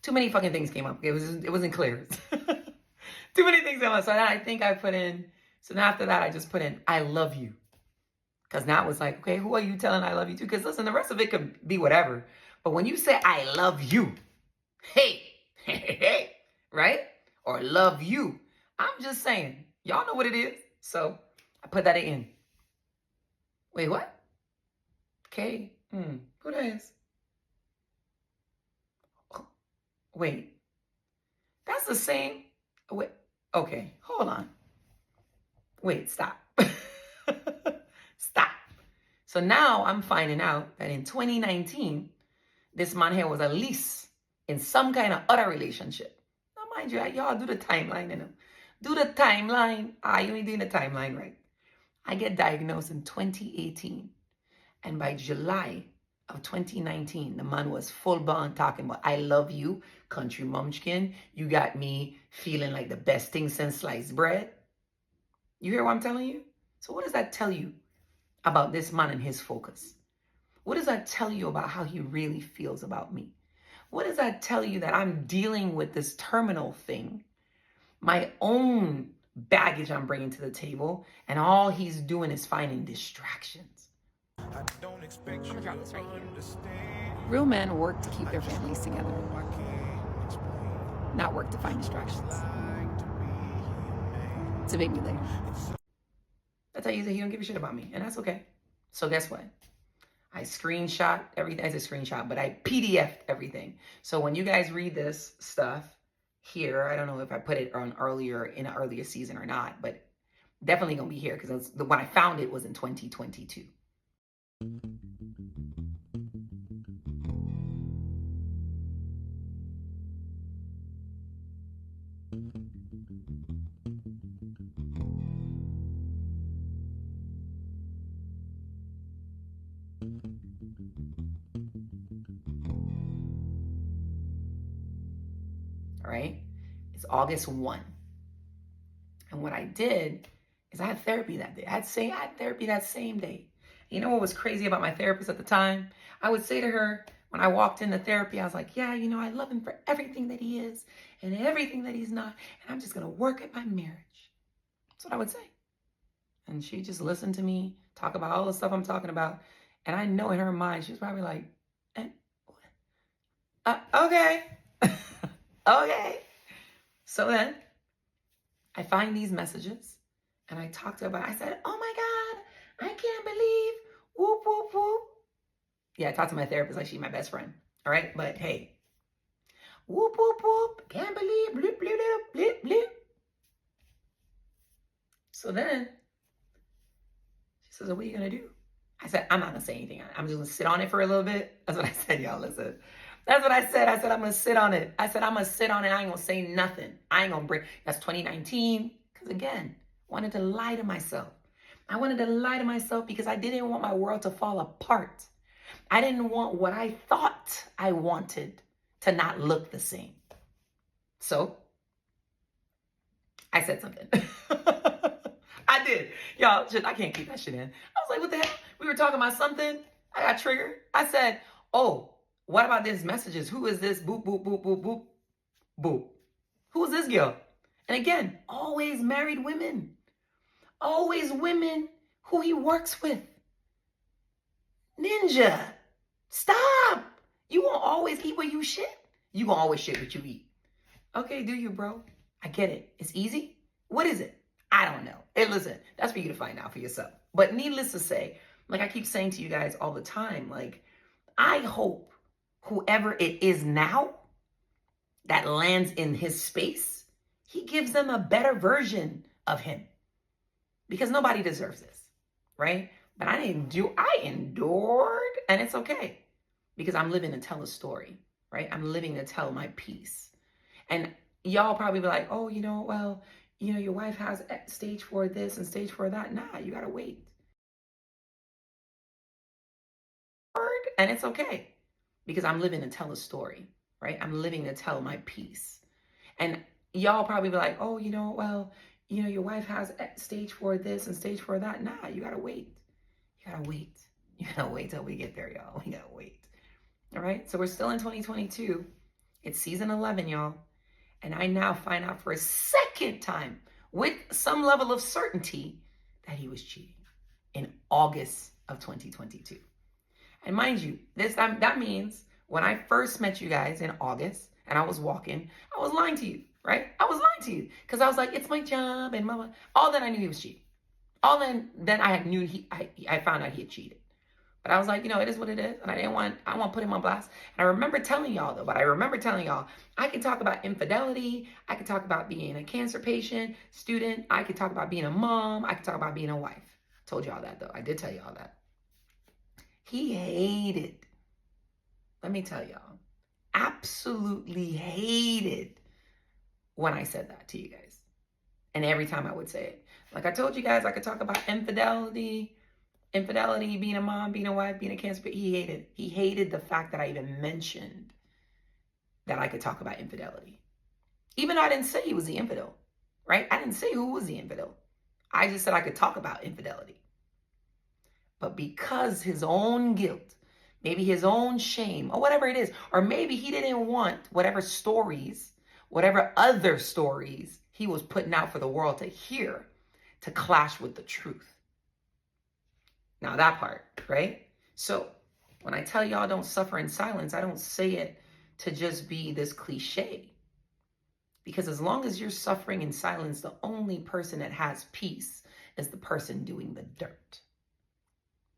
Too many fucking things came up. It wasn't clear. Too many things came up. So I think I put in. So then after that, I just put in, I love you. Because now it was like, okay, who are you telling I love you to? Because listen, the rest of it could be whatever. But when you say I love you, hey, right? Or love you, I'm just saying, y'all know what it is. So I put that in. Wait, what? Okay. Who that is? Oh, wait. That's the same. Wait. Okay. Hold on. Wait. Stop. Stop. So now I'm finding out that in 2019, this man here was at least in some kind of other relationship. Now, mind you, y'all do the timeline, you know. Do the timeline. You ain't doing the timeline right. I get diagnosed in 2018. And by July of 2019, the man was full blown talking about, I love you, country mumchkin. You got me feeling like the best thing since sliced bread. You hear what I'm telling you? So what does that tell you about this man and his focus? What does that tell you about how he really feels about me? What does that tell you that I'm dealing with this terminal thing, my own baggage I'm bringing to the table, and all he's doing is finding distractions? I'm gonna drop this right here. Real men work to keep their families together, not work to find distractions. To make me later. That's how you say he don't give a shit about me, and that's okay. So guess what? I screenshot everything. I said screenshot, but I PDF'd everything. So when you guys read this stuff here, I don't know if I put it on in an earlier season or not, but definitely gonna be here because when I found it was in 2022. All right, it's August 1. And what I did is I had therapy that day. I had therapy that same day. You know what was crazy about my therapist at the time? I would say to her when I walked into therapy, I was like, yeah, you know, I love him for everything that he is and everything that he's not. And I'm just going to work at my marriage. That's what I would say. And she just listened to me talk about all the stuff I'm talking about. And I know in her mind, she was probably like, okay. Okay. So then I find these messages and I talked to her about it. I said, oh my God, I can't believe, whoop, whoop, whoop. Yeah, I talked to my therapist like she's my best friend. All right. But hey, whoop, whoop, whoop. Can't believe, bloop, bloop, bloop, bloop, bloop. So then she says, what are you going to do? I said, I'm not going to say anything. I'm just going to sit on it for a little bit. That's what I said, y'all. Listen. That's what I said. I said, I'm going to sit on it. I said, I'm going to sit on it. I ain't going to say nothing. I ain't going to bring. That's 2019. Because again, wanted to lie to myself. I wanted to lie to myself because I didn't want my world to fall apart. I didn't want what I thought I wanted to not look the same. So I said something. I did. Y'all, I can't keep that shit in. I was like, what the hell? We were talking about something. I got triggered. I said, oh, what about these messages? Who is this? Boop, boop, boop, boop, boop, boop. Who is this girl? And again, always married women. Always women who he works with. Ninja, stop. You won't always eat what you shit. You gonna always shit what you eat. Okay, do you, bro? I get it. It's easy. What is it? I don't know. Hey, listen, that's for you to find out for yourself. But needless to say, like I keep saying to you guys all the time, like, I hope whoever it is now that lands in his space, he gives them a better version of him. Because nobody deserves this, right? But I endured, and it's okay. Because I'm living to tell a story, right? I'm living to tell my piece. And y'all probably be like, oh, well, your wife has stage 4 this and stage 4 that. Nah, you gotta wait. And it's okay. Because I'm living to tell a story, right? I'm living to tell my piece. And y'all probably be like, oh, well, your wife has stage 4 this and stage 4 that. Nah, you gotta wait. You gotta wait. You gotta wait till we get there, y'all. We gotta wait. All right? So we're still in 2022. It's season 11, y'all. And I now find out for a second time with some level of certainty that he was cheating in August of 2022. And mind you, that means when I first met you guys in August and I was walking, I was lying to you, right? I was lying to you because I was like, it's my job and mama. All that I knew he was cheating. All then I found out he had cheated. But I was like, it is what it is. And I want to put him on blast. And I remember telling y'all though, I can talk about infidelity. I can talk about being a cancer patient, student. I could talk about being a mom. I could talk about being a wife. Told y'all that though. I did tell y'all that. He hated, let me tell y'all, absolutely hated when I said that to you guys. And every time I would say it. Like I told you guys, I could talk about infidelity Infidelity, being a mom, being a wife, being a cancer, he hated the fact that I even mentioned that I could talk about infidelity. Even though I didn't say he was the infidel, right? I didn't say who was the infidel. I just said I could talk about infidelity. But because his own guilt, maybe his own shame, or whatever it is, or maybe he didn't want whatever other stories he was putting out for the world to hear, to clash with the truth. Now that part, right? So when I tell y'all don't suffer in silence, I don't say it to just be this cliche. Because as long as you're suffering in silence, the only person that has peace is the person doing the dirt.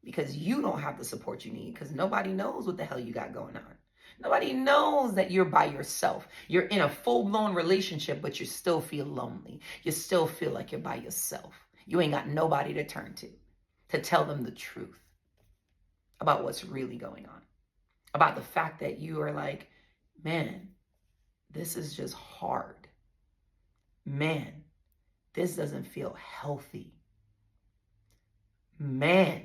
Because you don't have the support you need, because nobody knows what the hell you got going on. Nobody knows that you're by yourself. You're in a full-blown relationship, but you still feel lonely. You still feel like you're by yourself. You ain't got nobody to turn to tell them the truth about what's really going on. About the fact that you are like, man, this is just hard. Man, this doesn't feel healthy. Man,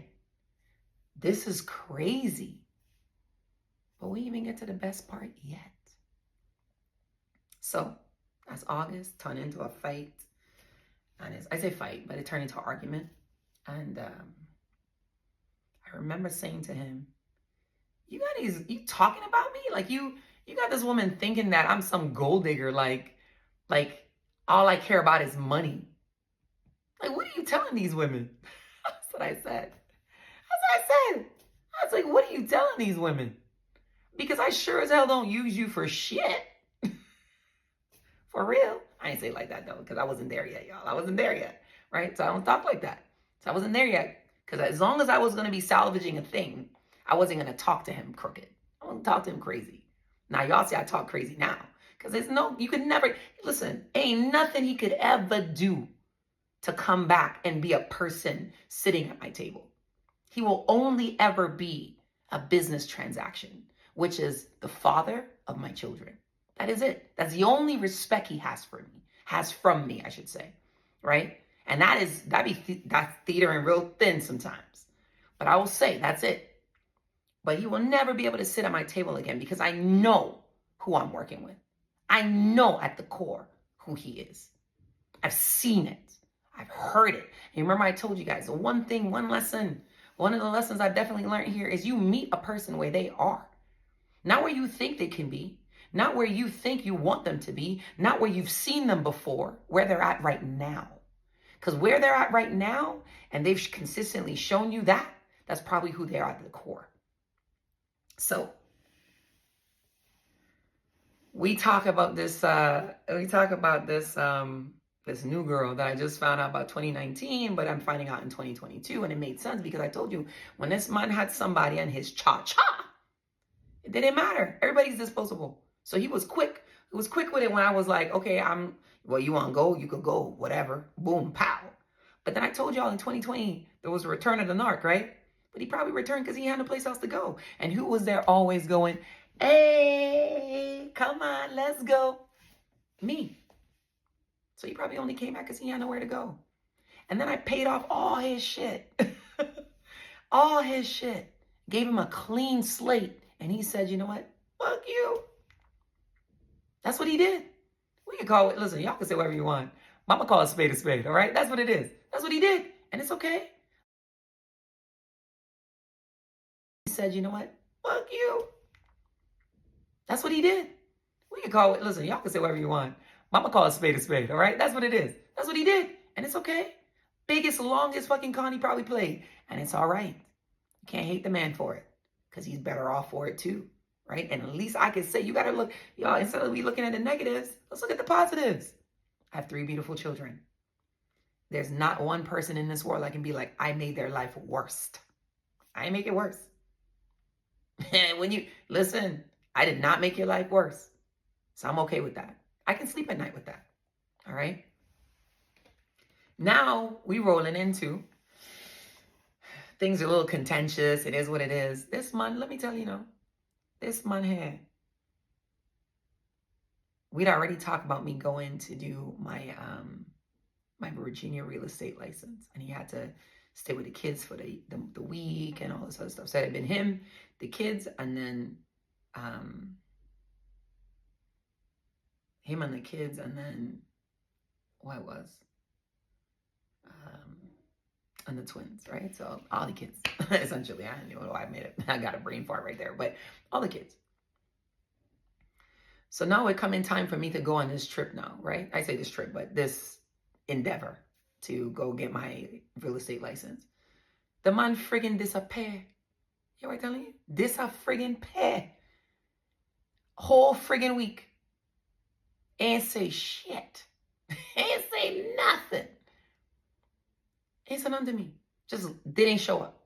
this is crazy. But we even get to the best part yet. So that's August, turned into a fight. And I say fight, but it turned into an argument. And I remember saying to him, you talking about me? Like you got this woman thinking that I'm some gold digger, like all I care about is money. Like, what are you telling these women? That's what I said. I was like, what are you telling these women? Because I sure as hell don't use you for shit. For real. I ain't say it like that though, because I wasn't there yet, y'all. I wasn't there yet, right? So I don't talk like that. So I wasn't there yet. Because as long as I was going to be salvaging a thing, I wasn't going to talk to him crooked. I wasn't talk to him crazy. Now y'all see I talk crazy now. Because you could never, listen, ain't nothing he could ever do to come back and be a person sitting at my table. He will only ever be a business transaction, which is the father of my children. That is it. That's the only respect he has from me, I should say, right? And that's theater and real thin sometimes. But I will say that's it. But he will never be able to sit at my table again because I know who I'm working with. I know at the core who he is. I've seen it. I've heard it. And remember I told you guys, one of the lessons I've definitely learned here is you meet a person where they are. Not where you think they can be. Not where you think you want them to be. Not where you've seen them before. Where they're at right now. Because where they're at right now, and they've consistently shown you that, that's probably who they are at the core. So, we talk about this this new girl that I just found out about 2019, but I'm finding out in 2022, and it made sense because I told you, when this man had somebody on his cha-cha, it didn't matter. Everybody's disposable. So he was quick. He was quick with it when I was like, okay, you want to go? You could go, whatever. Boom, pow. But then I told y'all in 2020, there was a return of the narc, right? But he probably returned because he had no place else to go. And who was there always going, hey, come on, let's go? Me. So he probably only came back because he had nowhere to go. And then I paid off all his shit. All his shit. Gave him a clean slate. And he said, you know what? Fuck you. That's what he did. We can call it, listen, y'all can say whatever you want. Mama call a spade, all right? That's what it is. That's what he did. And it's okay. He said, you know what? Fuck you. That's what he did. We can call it, listen, y'all can say whatever you want. Mama call a spade, all right? That's what it is. That's what he did. And it's okay. Biggest, longest fucking con he probably played. And it's all right. You can't hate the man for it. Because he's better off for it too. Right? And at least I can say, you got to look, y'all, instead of me looking at the negatives, let's look at the positives. I have 3 beautiful children. There's not one person in this world I can be like, I made their life worse. I didn't make it worse. Listen, I did not make your life worse. So I'm okay with that. I can sleep at night with that. All right? Now we rolling into, things are a little contentious. It is what it is. This month, let me tell you, this month here, we'd already talked about me going to do my my Virginia real estate license. And he had to stay with the kids for the week and all this other stuff. So it had been him, the kids, and then him and the kids, and then what was and the twins, right? So all the kids, essentially. I don't know why I made it. I got a brain fart right there, but all the kids. So now it come in time for me to go on this trip now, right? I say this trip, but this endeavor to go get my real estate license. The man friggin' disappear. You know what I'm telling you? Disappear. Whole friggin' week. Ain't say shit. Ain't say nothing. Ain't said nothing to me. Just didn't show up.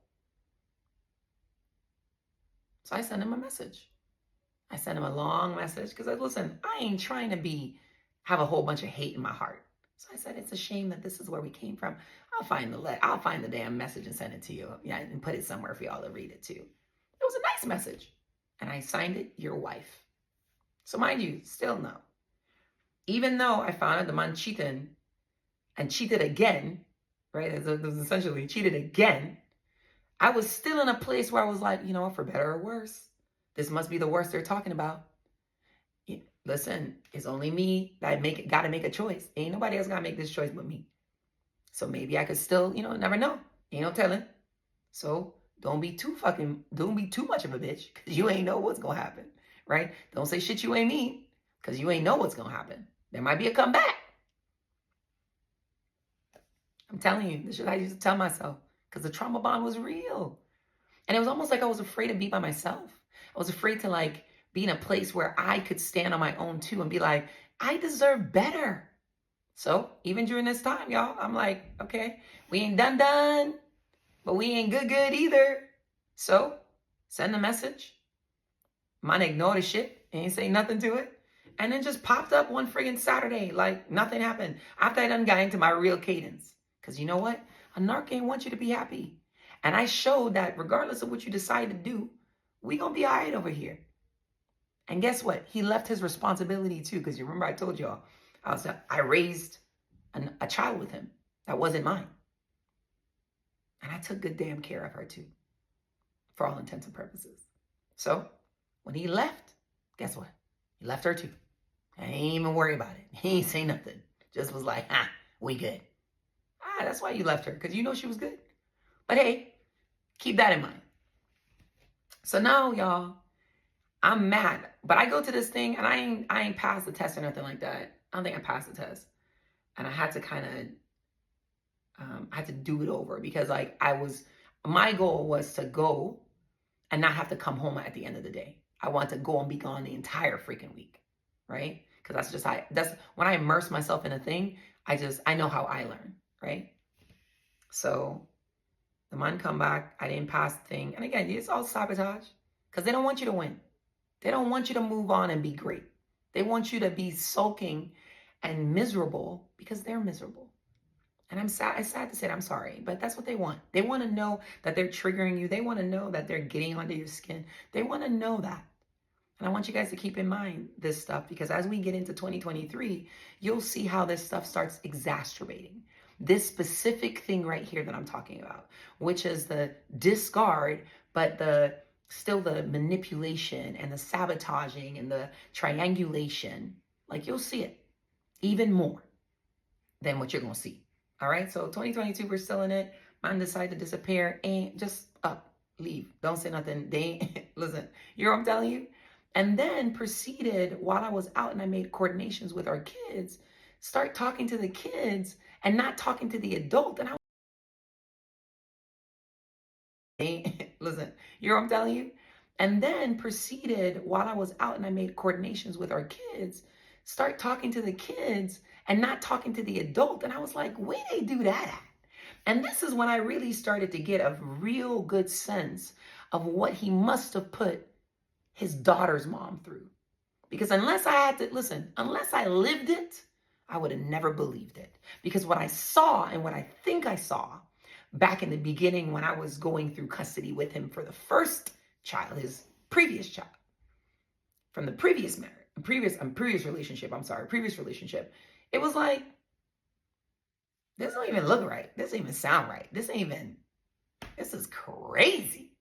So I sent him a message. I sent him a long message because listen, I ain't trying to have a whole bunch of hate in my heart. So I said, it's a shame that this is where we came from. I'll find the damn message and send it to you. Yeah, and put it somewhere for y'all to read it too. It was a nice message. And I signed it, your wife. So mind you, still no. Even though I found out the man cheated and cheated again, right? It was essentially cheated again. I was still in a place where I was like, you know, for better or worse, this must be the worst they're talking about. Listen, it's only me that gotta make a choice. Ain't nobody else gotta make this choice but me. So maybe I could still, never know. Ain't no telling. So don't be too much of a bitch, because you ain't know what's gonna happen, right? Don't say shit you ain't mean, because you ain't know what's gonna happen. There might be a comeback. I'm telling you, this is what I used to tell myself, because the trauma bond was real. And it was almost like I was afraid to be by myself. I was afraid to be in a place where I could stand on my own too and be like, I deserve better. So even during this time, y'all, I'm like, okay, we ain't done, but we ain't good either. So send a message. Mine ignore the shit. Ain't say nothing to it. And then just popped up one friggin' Saturday. Like nothing happened. After I done got into my real cadence. Because you know what? A narc ain't want you to be happy. And I showed that regardless of what you decide to do, we gonna be all right over here. And guess what? He left his responsibility too. Because you remember I told y'all, I raised a child with him that wasn't mine. And I took good damn care of her too. For all intents and purposes. So when he left, guess what? He left her too. I ain't even worry about it. He ain't say nothing. Just was like, we good. That's why you left her. Because you know she was good. But hey, keep that in mind. So now, y'all, I'm mad. But I go to this thing and I ain't passed the test or nothing like that. I don't think I passed the test. And I had to I had to do it over because my goal was to go and not have to come home at the end of the day. I want to go and be gone the entire freaking week, right? Because that's when I immerse myself in a thing, I know how I learn, right? So the man come back, I didn't pass the thing. And again, it's all sabotage because they don't want you to win. They don't want you to move on and be great. They want you to be sulking and miserable because they're miserable. And it's sad to say it, I'm sorry, but that's what they want. They want to know that they're triggering you. They want to know that they're getting under your skin. They want to know that. And I want you guys to keep in mind this stuff because as we get into 2023, you'll see how this stuff starts exacerbating. This specific thing right here that I'm talking about, which is the discard, but still the manipulation and the sabotaging and the triangulation, you'll see it even more than what you're going to see. All right. So 2022, we're still in it. Man decided to disappear and just up, leave. Don't say nothing. They ain't, listen, you know what I'm telling you? And then proceeded while I was out and I made coordinations with our kids, start talking to the kids and not talking to the adult. And listen, you know what I'm telling you? And then proceeded while I was out and I made coordinations with our kids, start talking to the kids and not talking to the adult. And I was like, where they do that at? And this is when I really started to get a real good sense of what he must have put his daughter's mom through. Because unless I lived it, I would have never believed it. Because what I saw and what I think I saw back in the beginning when I was going through custody with him for the first child, his previous child, from the previous relationship, it was like, This don't even look right. This don't even sound right. This is crazy.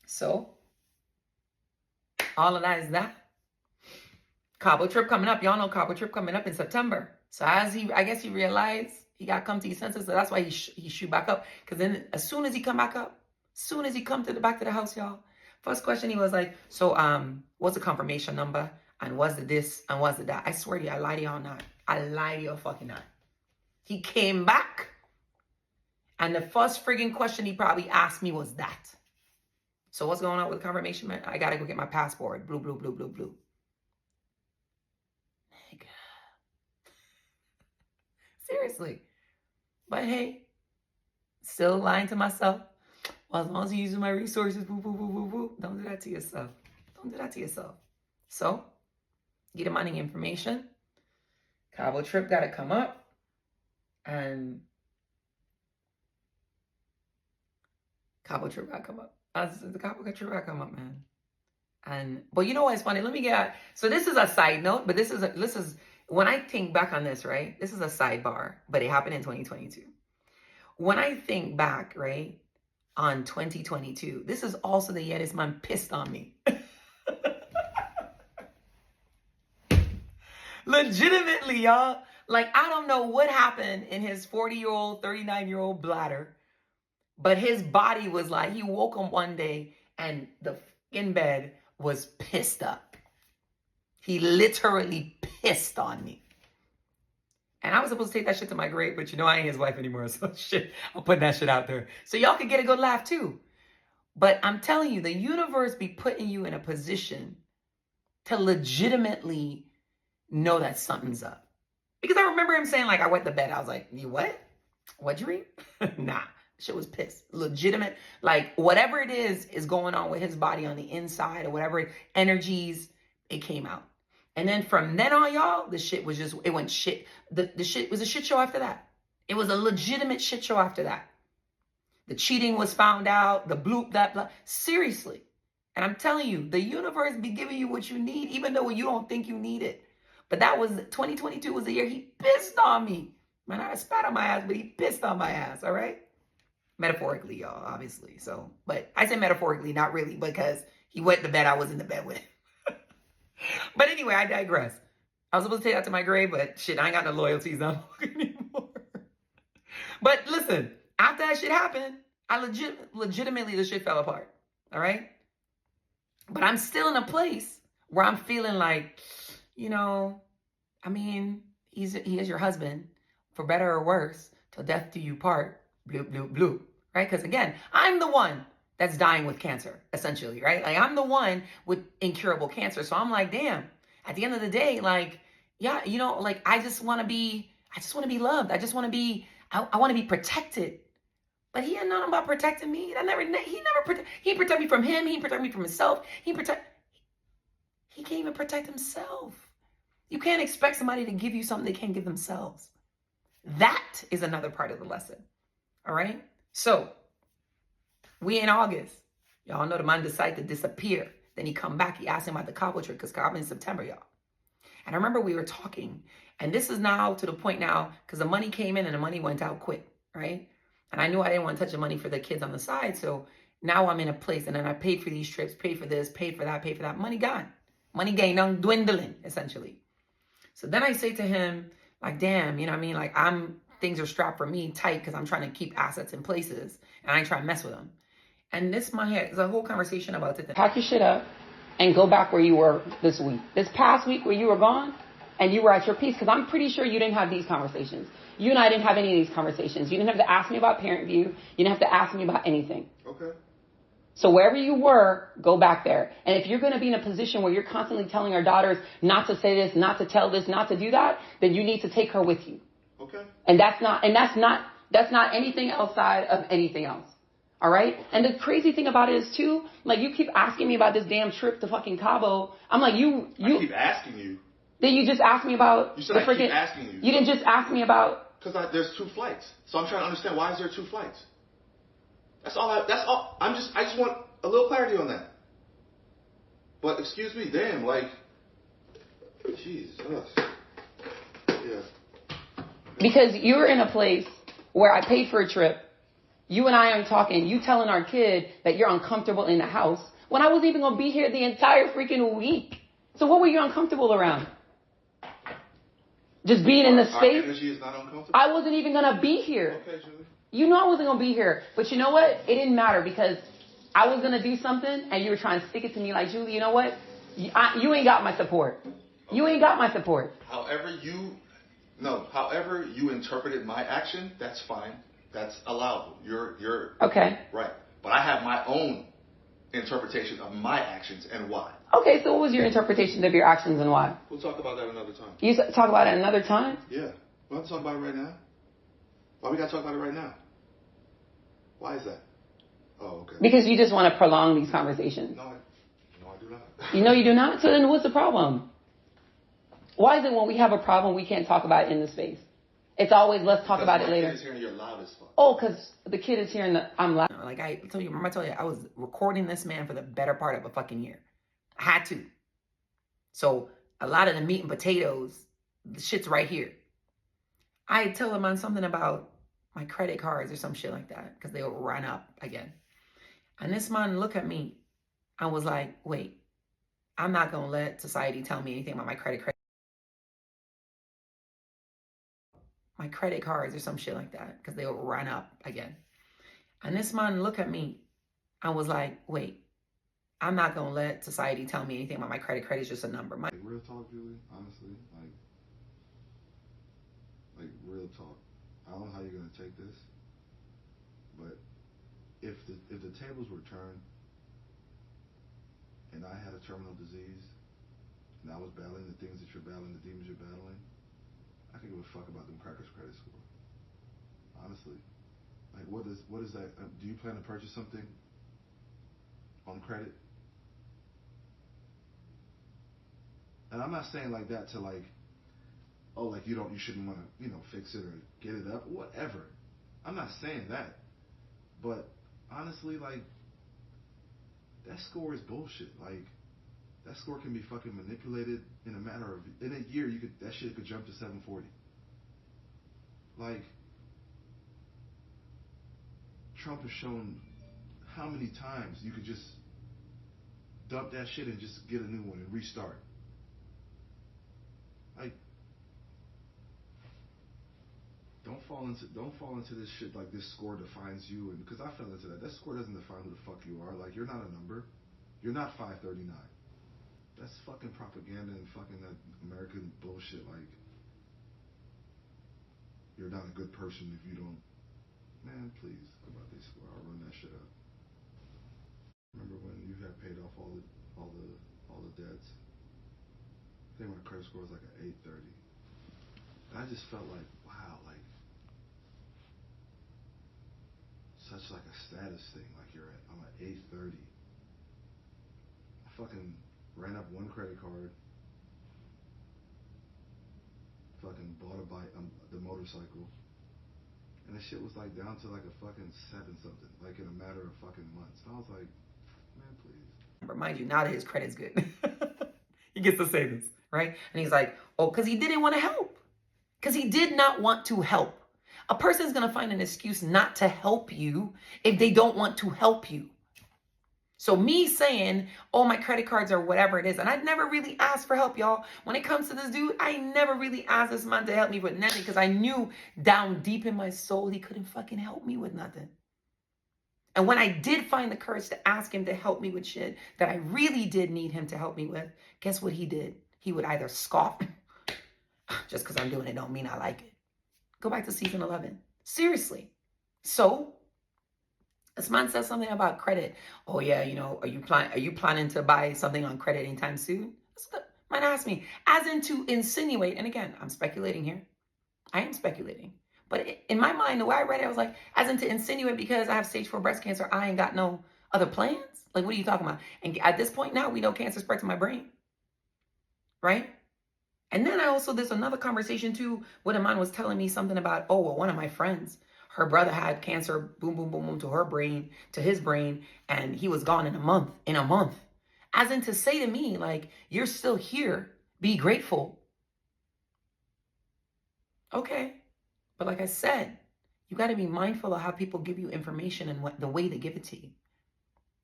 So, all of that is that. Cabo trip coming up. Y'all know Cabo trip coming up in September. So I guess he realized he got to come to his senses. So that's why he shoot back up. Because then as soon as he come back up, as soon as he come to the back to the house, y'all, first question he was like, so what's the confirmation number? And what's the this? And what's the that? I swear to you, I lie to y'all not. I lie to y'all fucking not. He came back. And the first friggin' question he probably asked me was that. So what's going on with the confirmation, man? I got to go get my passport. Blue, blue, blue, blue, blue. Nigga. Seriously. But hey, still lying to myself. Well, as long as you use my resources, boo, boo, boo, boo, boo. Don't do that to yourself. Don't do that to yourself. So, get the money information. Cabo trip got to come up. And Cabo trip got to come up. The Cabo trip got to come up, man. But you know what's funny? Let me get, so this is a side note, but this is, when I think back on this, right? This is a sidebar, but it happened in 2022. When I think back, right, on 2022, this is also the year this man pissed on me. Legitimately, y'all. Like, I don't know what happened in his 40-year-old, 39-year-old bladder, but his body was like, he woke up one day and the in bed was pissed up. He literally pissed on me. And I was supposed to take that shit to my grave, but you know I ain't his wife anymore, so shit, I'm putting that shit out there. So y'all can get a good laugh too. But I'm telling you, the universe be putting you in a position to legitimately know that something's up. Because I remember him saying, like, I went to bed. I was like, you what? What'd you read? Nah, shit was pissed. Legitimate. Like, whatever it is going on with his body on the inside or whatever energies, it came out. And then from then on, y'all, the shit was just, it went shit. The shit was a shit show after that. It was a legitimate shit show after that. The cheating was found out, the bloop, that, blah. Seriously. And I'm telling you, the universe be giving you what you need, even though you don't think you need it. But that was, 2022 was the year he pissed on me. Man, I spat on my ass, but he pissed on my ass, all right? Metaphorically, y'all, obviously. So, but I say metaphorically, not really, because he went to bed I was in the bed with. But anyway, I digress. I was supposed to take that to my grave, but shit, I ain't got no loyalties no anymore. But listen, after that shit happened, I legitimately, the shit fell apart, all right? But I'm still in a place where I'm feeling like, you know, I mean, he is your husband, for better or worse, till death do you part, bloop, bloop, bloop, right? Because again, I'm the one that's dying with cancer, essentially, right? Like, I'm the one with incurable cancer. So I'm like, damn, at the end of the day, like, yeah, you know, like, I just want to be loved. I just want to be, I want to be protected. But he had nothing about protecting me. He protect me from him. He protect me from himself. He can't even protect himself. You can't expect somebody to give you something they can't give themselves. That is another part of the lesson. All right? So, we in August. Y'all know the man decided to disappear. Then he come back. He asked him about the Cabo trip because Cabo in September, y'all. And I remember we were talking. And this is now to the point now because the money came in and the money went out quick, right? And I knew I didn't want to touch the money for the kids on the side. So now I'm in a place and then I paid for these trips, paid for this, paid for that, paid for that. Money gone. Money gain, dwindling, essentially. So then I say to him, like, damn, you know what I mean? Like, things are strapped for me tight because I'm trying to keep assets in places and I ain't trying to mess with them. And this is a whole conversation about it. Pack your shit up and go back where you were this week. This past week where you were gone and you were at your peace, because I'm pretty sure you didn't have these conversations. You and I didn't have any of these conversations. You didn't have to ask me about Parent View. You didn't have to ask me about anything. Okay. So wherever you were, go back there. And if you're going to be in a position where you're constantly telling our daughters not to say this, not to tell this, not to do that, then you need to take her with you. Okay. And that's not anything outside of anything else. All right? And the crazy thing about it is too, like, you keep asking me about this damn trip to fucking Cabo. I'm like, I keep asking you. Then you just asked me about You said I keep asking you. You didn't just ask me about. Because there's 2 flights. So I'm trying to understand, why is there 2 flights? That's all. I just want a little clarity on that. But excuse me, damn, like, Jesus. Yeah. Because you're in a place where I paid for a trip. You and I are talking. You telling our kid that you're uncomfortable in the house when I wasn't even going to be here the entire freaking week. So what were you uncomfortable around? Just being in the space? Our energy is not uncomfortable? I wasn't even going to be here. Okay, Julie. You know I wasn't going to be here. But you know what? It didn't matter because I was going to do something and you were trying to stick it to me like, Julie, you know what? You ain't got my support. Okay. You ain't got my support. However you interpreted my action, that's fine. That's allowable. You're okay. Right. But I have my own interpretation of my actions and why. Okay, so what was your interpretation of your actions and why? We'll talk about that another time. You talk about it another time? Yeah. We don't have to talk about it right now. Why we got to talk about it right now? Why is that? Oh, okay. Because you just want to prolong these conversations. No, I do not. You know you do not? So then what's the problem? Why is it when we have a problem, we can't talk about it in the space? It's always, let's talk about it later. Because my kid is hearing your loud as fuck. Oh, because the kid is hearing I'm loud. Like I told you, remember I told you, I was recording this man for the better part of a fucking year. I had to. So a lot of the meat and potatoes, the shit's right here. I tell him on something about my credit cards or some shit like that because they will run up again. And this man look at me. I was like, wait, I'm not going to let society tell me anything about my credit cards or some shit like that because they will run up again. And this man look at me. I was like, wait, I'm not going to let society tell me anything about my credit. Credit's just a number. Real talk, Julie, honestly, like real talk. I don't know how you're going to take this, but if the tables were turned and I had a terminal disease and I was battling the things that you're battling, the demons you're battling, I could give a fuck about them crackers' credit score. Honestly. Like, what is that? Do you plan to purchase something on credit? And I'm not saying like that to like, oh, like you shouldn't want to, fix it or get it up, whatever. I'm not saying that. But honestly, like, that score is bullshit. Like, that score can be fucking manipulated in a year, that shit could jump to 740. Like, Trump has shown how many times you could just dump that shit and just get a new one and restart. Like, don't fall into this shit like this score defines you, and because I fell into that. That score doesn't define who the fuck you are. Like, you're not a number. You're not 539. That's fucking propaganda and fucking that American bullshit. Like, you're not a good person if you don't. Man, please, about this score. I'll run that shit up. Remember when you had paid off all the debts? I think my credit score was like an 830. And I just felt like, wow, like such like a status thing. Like I'm at 830. I fucking ran up one credit card. Fucking bought a bike, the motorcycle. And the shit was like down to like a fucking 7 something, like in a matter of fucking months. And I was like, man, please. Remind you, now that his credit's good. He gets to say this, right? And he's like, oh, because he didn't want to help. Because he did not want to help. A person's going to find an excuse not to help you if they don't want to help you. So me saying, oh, my credit cards or whatever it is, and I'd never really asked for help, y'all. When it comes to this dude, I never really asked this man to help me with nothing because I knew down deep in my soul he couldn't fucking help me with nothing. And when I did find the courage to ask him to help me with shit that I really did need him to help me with, guess what he did? He would either scoff, just because I'm doing it don't mean I like it. Go back to season 11. Seriously. So, this man says something about credit. Oh yeah, are you planning to buy something on credit anytime soon? Man asked me, as in to insinuate, and again, I'm speculating here. I am speculating. But in my mind, the way I read it, I was like, as in to insinuate because I have stage 4 breast cancer, I ain't got no other plans? Like, what are you talking about? And at this point now, we know cancer spread to my brain. Right? And then there's another conversation too, where the man was telling me something about, oh, well, one of my friends, her brother had cancer, boom, boom, boom, boom, to his brain, and he was gone in a month. As in to say to me, like, you're still here, be grateful. Okay. But like I said, you got to be mindful of how people give you information and what the way they give it to you.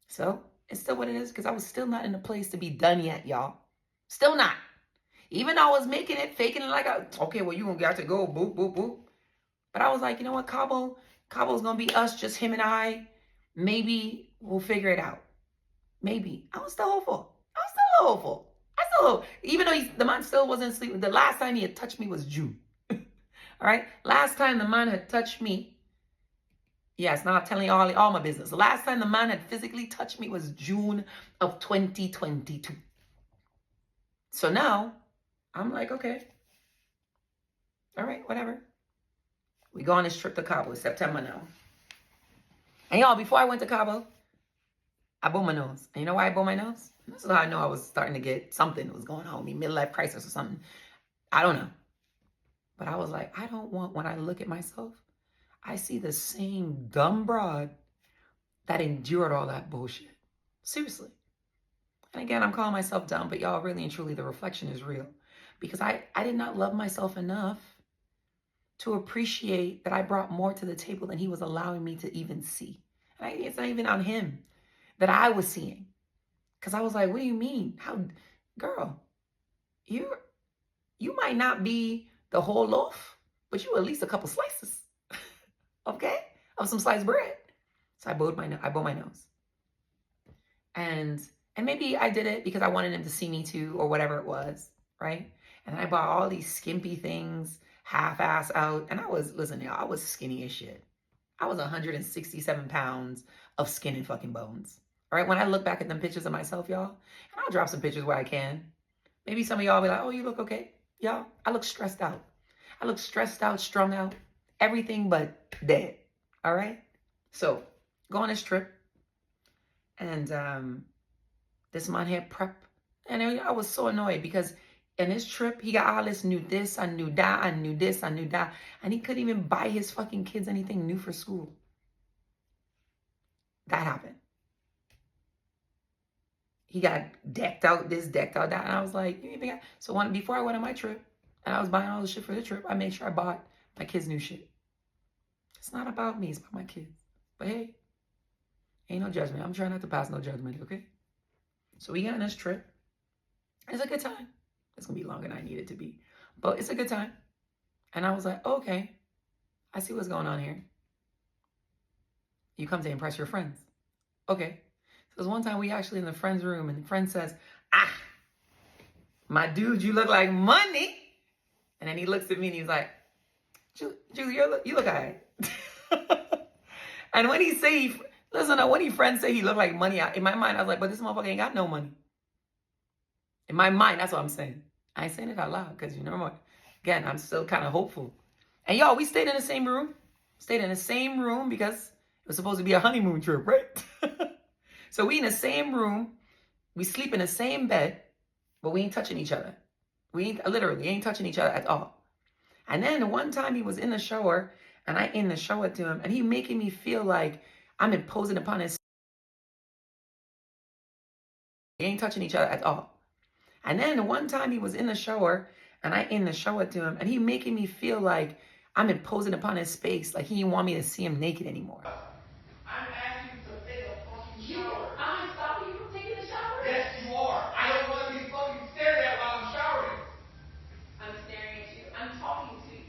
So it's still what it is, because I was still not in a place to be done yet, y'all. Still not. Even though I was making it, faking it like, okay, well, you gonna got to go, boop, boop, boop. But I was like, you know what, Cabo's gonna be us, just him and I. Maybe we'll figure it out. Maybe. I was still hopeful. Even though the man still wasn't sleeping. The last time he had touched me was June. All right? Last time the man had touched me, yes, now I'm telling you all my business. The last time the man had physically touched me was June of 2022. So now, I'm like, okay. All right, whatever. We go on this trip to Cabo. It's September now. And y'all, before I went to Cabo, I bowed my nose. And you know why I bowed my nose? This is how I know I was starting to get something that was going on with me, midlife crisis or something. I don't know. But I was like, I don't want, when I look at myself, I see the same dumb broad that endured all that bullshit. Seriously. And again, I'm calling myself dumb, but y'all, really and truly, the reflection is real. Because I did not love myself enough to appreciate that I brought more to the table than he was allowing me to even see. And it's not even on him that I was seeing. Because I was like, what do you mean? How, girl, you might not be the whole loaf, but you at least a couple slices, okay, of some sliced bread. So I bowed my nose. And maybe I did it because I wanted him to see me too, or whatever it was, right? And I bought all these skimpy things, half-ass out. And I was, listen, y'all, I was skinny as shit. I was 167 pounds of skin and fucking bones. All right, when I look back at them pictures of myself, y'all, and I'll drop some pictures where I can. Maybe some of y'all be like, oh, you look okay. Y'all, I look stressed out. I look stressed out, strung out, everything but dead. All right? So, go on this trip. And this man had prep. And I was so annoyed because in this trip, he got all this new this, I knew that, I knew this, I knew that. And he couldn't even buy his fucking kids anything new for school. That happened. He got decked out this, decked out that. And I was like, you even got... So before I went on my trip, and I was buying all the shit for the trip, I made sure I bought my kids new shit. It's not about me, it's about my kids. But hey, ain't no judgment. I'm trying not to pass no judgment, okay? So we got on this trip. It's a good time. It's going to be longer than I need it to be. But it's a good time. And I was like, okay, I see what's going on here. You come to impress your friends. Okay. So there's one time we actually in the friend's room, and the friend says, my dude, you look like money. And then he looks at me and he's like, Julie, you look all right. And when he say, when he friends say he look like money, in my mind, I was like, but this motherfucker ain't got no money. In my mind, that's what I'm saying. I ain't saying it out loud because you know what? Again, I'm still kind of hopeful. And y'all, we stayed in the same room. Because it was supposed to be a honeymoon trip, right? So we in the same room. We sleep in the same bed, but we ain't touching each other. We ain't touching each other at all. And then one time he was in the shower, and I in the shower to him, and he making me feel like I'm imposing upon his. We ain't touching each other at all. And then one time he was in the shower, and I in the shower to him, and he making me feel like I'm imposing upon his space, like he didn't want me to see him naked anymore. I'm asking you to take a fucking shower. I'm stopping you from taking a shower? Yes, you are. I don't want to be fucking stared at while I'm showering. I'm staring at you. I'm talking to you.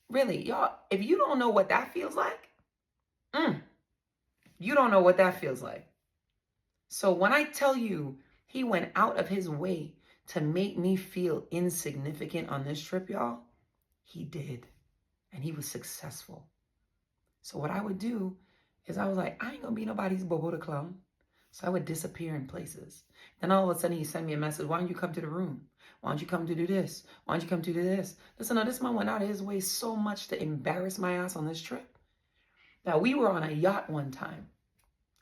Really, y'all, if you don't know what that feels like, you don't know what that feels like. So when I tell you he went out of his way to make me feel insignificant on this trip, y'all, he did. And he was successful. So what I would do is I was like, I ain't gonna be nobody's bobo the clown. So I would disappear in places. Then all of a sudden he sent me a message, why don't you come to the room? Why don't you come to do this? Why don't you come to do this? Listen, now this man went out of his way so much to embarrass my ass on this trip. Now we were on a yacht one time.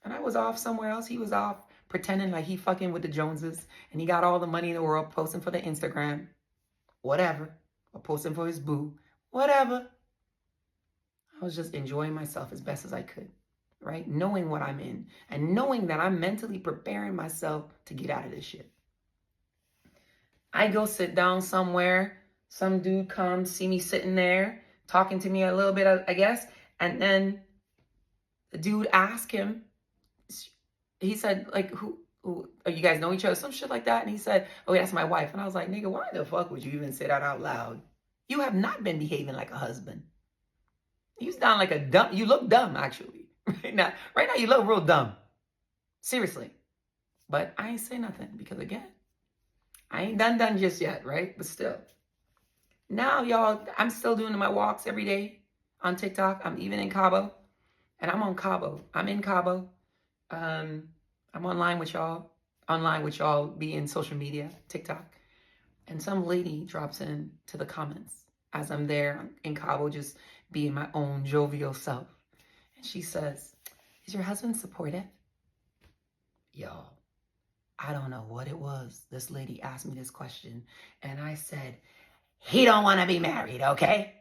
And I was off somewhere else. He was off pretending like he fucking with the Joneses. And he got all the money in the world, posting for the Instagram. Whatever. Or posting for his boo. Whatever. I was just enjoying myself as best as I could. Right? Knowing what I'm in. And knowing that I'm mentally preparing myself to get out of this shit. I go sit down somewhere Some dude comes, see me sitting there, talking to me a little bit, I guess. And then the dude asked him, he said, like, who you guys know each other? Some shit like that. And he said, oh, that's my wife. And I was like, nigga, why the fuck would you even say that out loud? You have not been behaving like a husband. You sound like a dumb, you look dumb, actually. Right now, you look real dumb. Seriously. But I ain't say nothing because, again, I ain't done just yet, right? But still. Now, y'all, I'm still doing my walks every day on TikTok. I'm even in Cabo. And I'm on Cabo. I'm in Cabo. I'm online with y'all, be in social media, TikTok. And some lady drops in to the comments as I'm there in Cabo, just being my own jovial self. And she says, is your husband supportive? Y'all, I don't know what it was. This lady asked me this question. And I said, he don't want to be married, okay?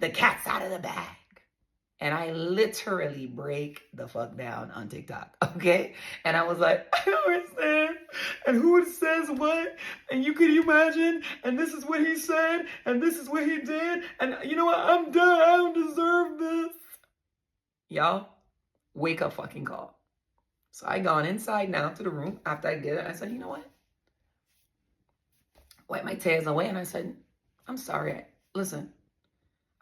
The cat's out of the bag. And I literally break the fuck down on TikTok, okay? And I was like, I don't understand. And who says what? And you could imagine? And this is what he said. And this is what he did. And you know what? I'm done. I don't deserve this. Y'all, wake up fucking call. So I gone inside now to the room after I did it. I said, you know what? Wipe my tears away. And I said, I'm sorry. Listen.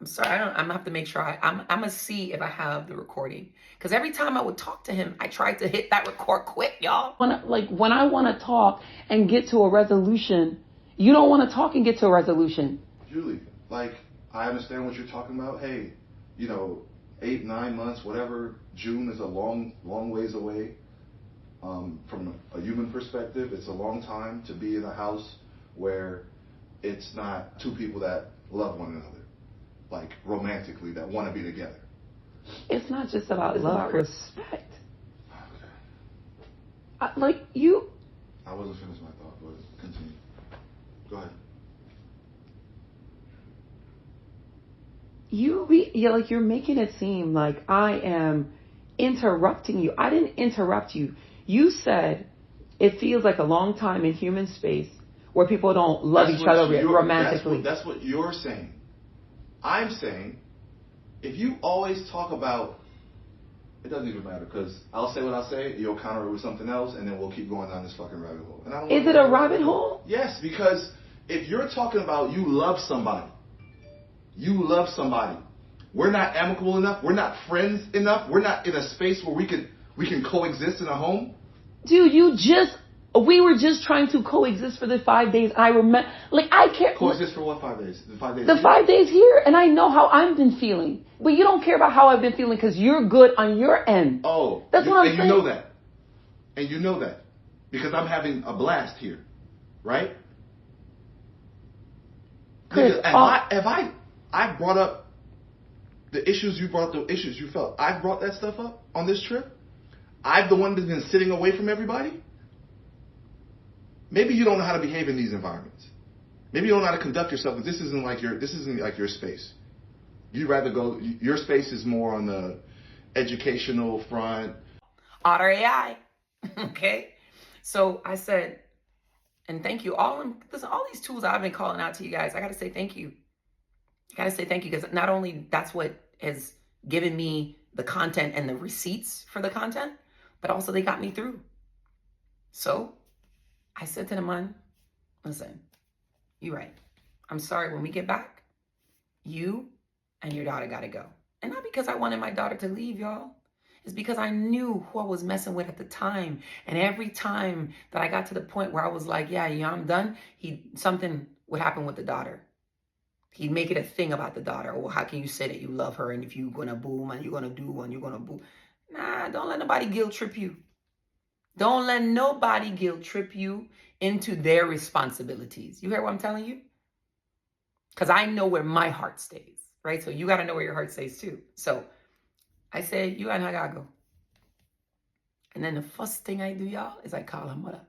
I'm sorry, I'm gonna have to make sure I'm gonna see if I have the recording. Because every time I would talk to him, I tried to hit that record quick, y'all. When I want to talk and get to a resolution, you don't want to talk and get to a resolution. Julie, like, I understand what you're talking about. Hey, 8, 9 months, whatever. June is a long ways away. From a human perspective, it's a long time to be in a house where it's not two people that love one another. Like, romantically, that want to be together. It's not just about love, respect. Okay. I wasn't finished my thought, but continue. Go ahead. You're making it seem like I am interrupting you. I didn't interrupt you. You said it feels like a long time in human space where people don't love each other romantically. That's what you're saying. I'm saying, if you always talk about, it doesn't even matter, because I'll say what I'll say, you'll counter it with something else, and then we'll keep going down this fucking rabbit hole. And I don't Is it a rabbit hole? Yes, because if you're talking about you love somebody, we're not amicable enough, we're not friends enough, we're not in a space where we can coexist in a home. Dude, we were just trying to coexist for the 5 days. I remember, I can't. Coexist for what 5 days? The 5 days. The 5 days here, and I know how I've been feeling. But you don't care about how I've been feeling because you're good on your end. Oh, that's what I'm saying. And you know that, because I'm having a blast here, right? Chris, I brought up the issues you brought up, the issues you felt. I brought that stuff up on this trip. I'm the one that's been sitting away from everybody. Maybe you don't know how to behave in these environments. Maybe you don't know how to conduct yourself, because this isn't like your space. You'd rather go. Your space is more on the educational front. Otter AI, okay. So I said, and thank you all these tools I've been calling out to you guys. I gotta say thank you. Because not only that's what has given me the content and the receipts for the content, but also they got me through. So I said to the man, listen, you're right. I'm sorry, when we get back, you and your daughter got to go. And not because I wanted my daughter to leave, y'all. It's because I knew who I was messing with at the time. And every time that I got to the point where I was like, yeah, I'm done, something would happen with the daughter. He'd make it a thing about the daughter. Well, how can you say that you love her and if you're going to boom and you're going to do and you're going to boom? Nah, don't let nobody guilt trip you. Don't let nobody guilt trip you into their responsibilities. You hear what I'm telling you? Because I know where my heart stays, right? So you got to know where your heart stays too. So I say, you and I got to go. And then the first thing I do, y'all, is I call her mother.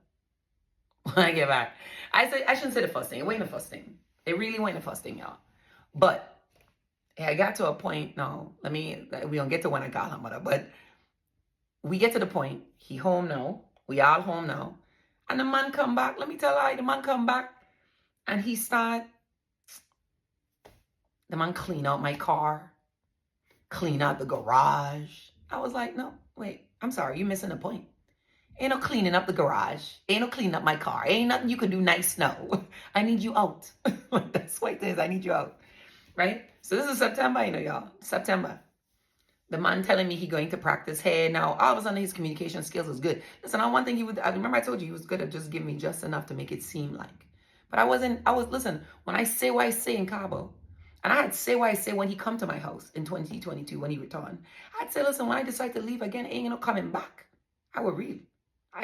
When I get back. I shouldn't say the first thing. It wasn't the first thing. It really wasn't the first thing, y'all. But I got to a point, we don't get to when I call her mother, but we get to the point, he home now, we all home now, and the man come back, let me tell you, the man come back, and he start The man clean out my car, clean out the garage. I was like, no, wait, I'm sorry, you're missing the point. Ain't no cleaning up the garage. Ain't no cleaning up my car. Ain't nothing you can do nice, no. I need you out. That's what it is. I need you out. Right? So this is September, y'all. September. The man telling me he going to practice hair. Now, all of a sudden, his communication skills was good. Listen, one thing I remember I told you he was good at just giving me just enough to make it seem like. But listen, when I say what I say in Cabo, and I had say what I say when he come to my house in 2022 when he returned, I'd say, listen, when I decide to leave again, ain't no coming back. I would read.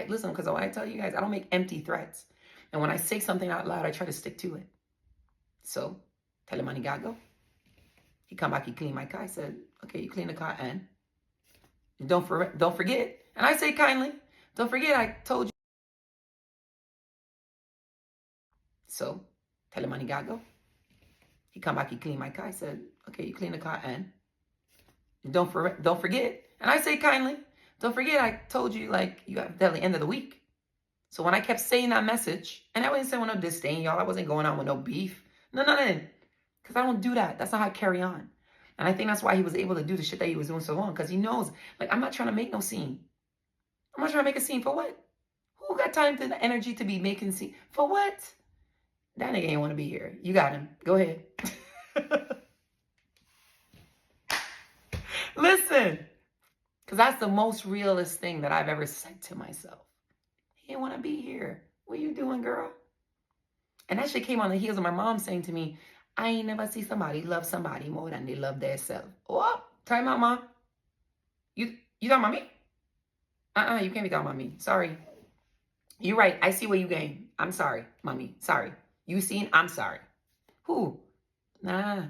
Listen, because when I tell you guys, I don't make empty threats. And when I say something out loud, I try to stick to it. So, tell him money gotta go. He come back, he clean my car. I said, okay, you clean the car and don't forget. And I say kindly, don't forget I told you. So, tell him money gotta go. He come back, he clean my car. I said, okay, you clean the car and don't forget. And I say kindly, don't forget I told you like you have till the end of the week. So when I kept saying that message, and I wasn't saying with no disdain, y'all, I wasn't going on with no beef. No. Because I don't do that. That's not how I carry on. And I think that's why he was able to do the shit that he was doing so long. Because he knows, like, I'm not trying to make no scene. I'm not trying to make a scene for what? Who got time to the energy to be making scene? For what? That nigga ain't want to be here. You got him. Go ahead. Listen. Because that's the most realist thing that I've ever said to myself. He didn't want to be here. What you doing, girl? And that shit came on the heels of my mom saying to me, I ain't never see somebody love somebody more than they love their self. Oh, time out, Mom. You talking about me? You can't be talking about me. Sorry. You're right. I see where you going. I'm sorry, Mommy. Sorry. You seen? I'm sorry. Who? Nah,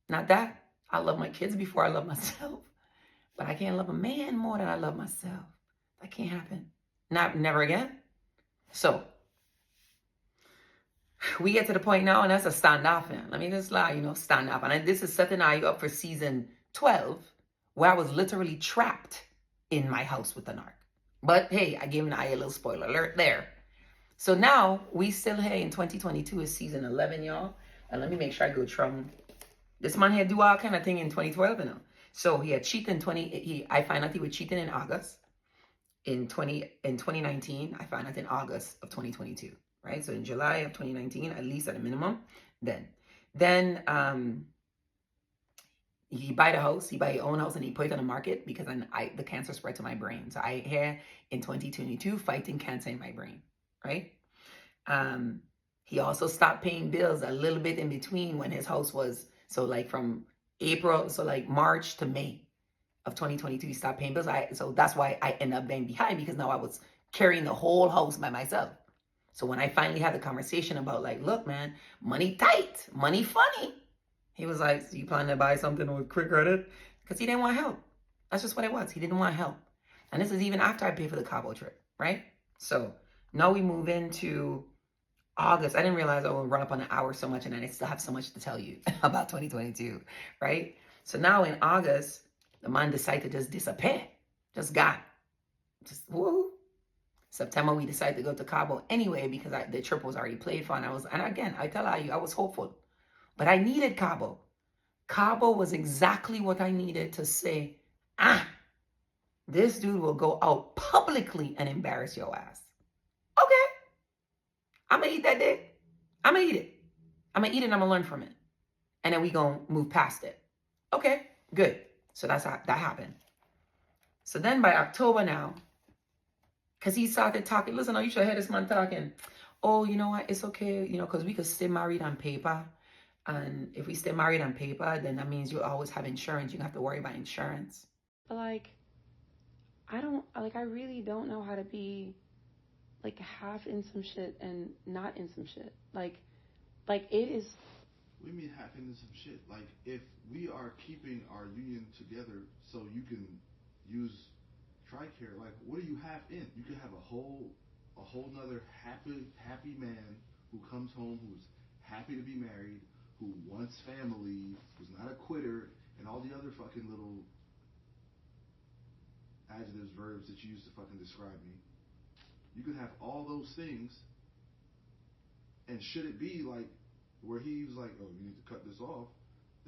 not that. I love my kids before I love myself. But I can't love a man more than I love myself. That can't happen. Never again. So, we get to the point now, and that's a standoff. Let me just lie, standoff. And this is setting you up for season 12, where I was literally trapped in my house with the narc. But hey, I gave a little spoiler alert there. So now we still here in 2022 is season 11, y'all. And let me make sure I go from this man here do all kind of thing in 2012, So he had cheated I find out he was cheating in August. In 2019, I found out in August of 2022, right? So in July of 2019, at least at a minimum, then he buy the house, he buy his own house, and he put it on the market because the cancer spread to my brain. So I here in 2022 fighting cancer in my brain, right? He also stopped paying bills a little bit in between when his house was, so like from April, so like March to May of 2022, he stopped paying bills. So that's why I ended up being behind, because now I was carrying the whole house by myself. So when I finally had the conversation about like, look, man, money tight, money funny. He was like, so you planning to buy something with quick credit? Because he didn't want help. That's just what it was. He didn't want help. And this is even after I paid for the Cabo trip, right? So now we move into August. I didn't realize I would run up on an hour so much, and I still have so much to tell you about 2022, right? So now in August, the man decided to just disappear. Just woo. September, we decided to go to Cabo anyway because the trip was already played for. And again, I tell you, I was hopeful. But I needed Cabo. Cabo was exactly what I needed to say, this dude will go out publicly and embarrass your ass. Okay. I'm going to eat that dick. I'm going to eat it. I'm going to eat it and I'm going to learn from it. And then we going to move past it. Okay, good. So that's how that happened. So then by October now, because he started talking, listen, you should hear this man talking. Oh, you know what? It's okay, because we could stay married on paper. And if we stay married on paper, then that means you always have insurance. You don't have to worry about insurance. But I really don't know how to be half in some shit and not in some shit. Like it is. What do you mean half in some shit? Like, if we are keeping our union together so you can use TRICARE, like, what are you half in? You could have a whole nother happy man who comes home, who's happy to be married, who wants family, who's not a quitter, and all the other fucking little adjectives, verbs that you use to fucking describe me. You could have all those things, and should it be like where he was like, oh, you need to cut this off,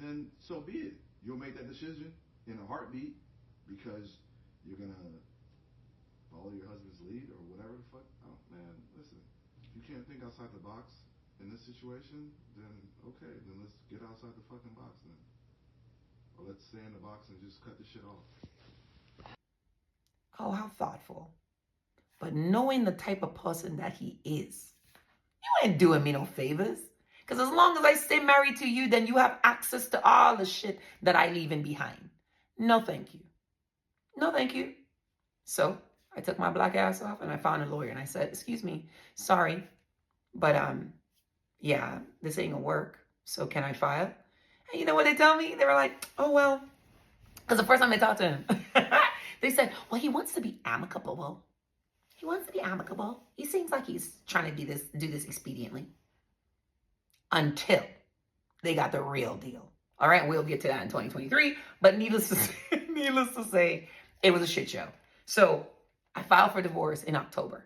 then so be it. You'll make that decision in a heartbeat because you're going to follow your husband's lead or whatever the fuck. Oh, man, listen. If you can't think outside the box in this situation, then okay, then let's get outside the fucking box then. Or let's stay in the box and just cut the shit off. Oh, how thoughtful. But knowing the type of person that he is, you ain't doing me no favors. Because as long as I stay married to you, then you have access to all the shit that I leaving behind. No, thank you. No, thank you. So I took my black ass off and I found a lawyer and I said, excuse me, sorry, but yeah, this ain't gonna work. So can I file? And you know what they tell me? They were like, oh, well, because the first time they talked to him, they said, well, he wants to be amicable. He wants to be amicable. He seems like he's trying to do this expediently. Until they got the real deal. All right, we'll get to that in 2023. But needless to say, it was a shit show. So I filed for divorce in October.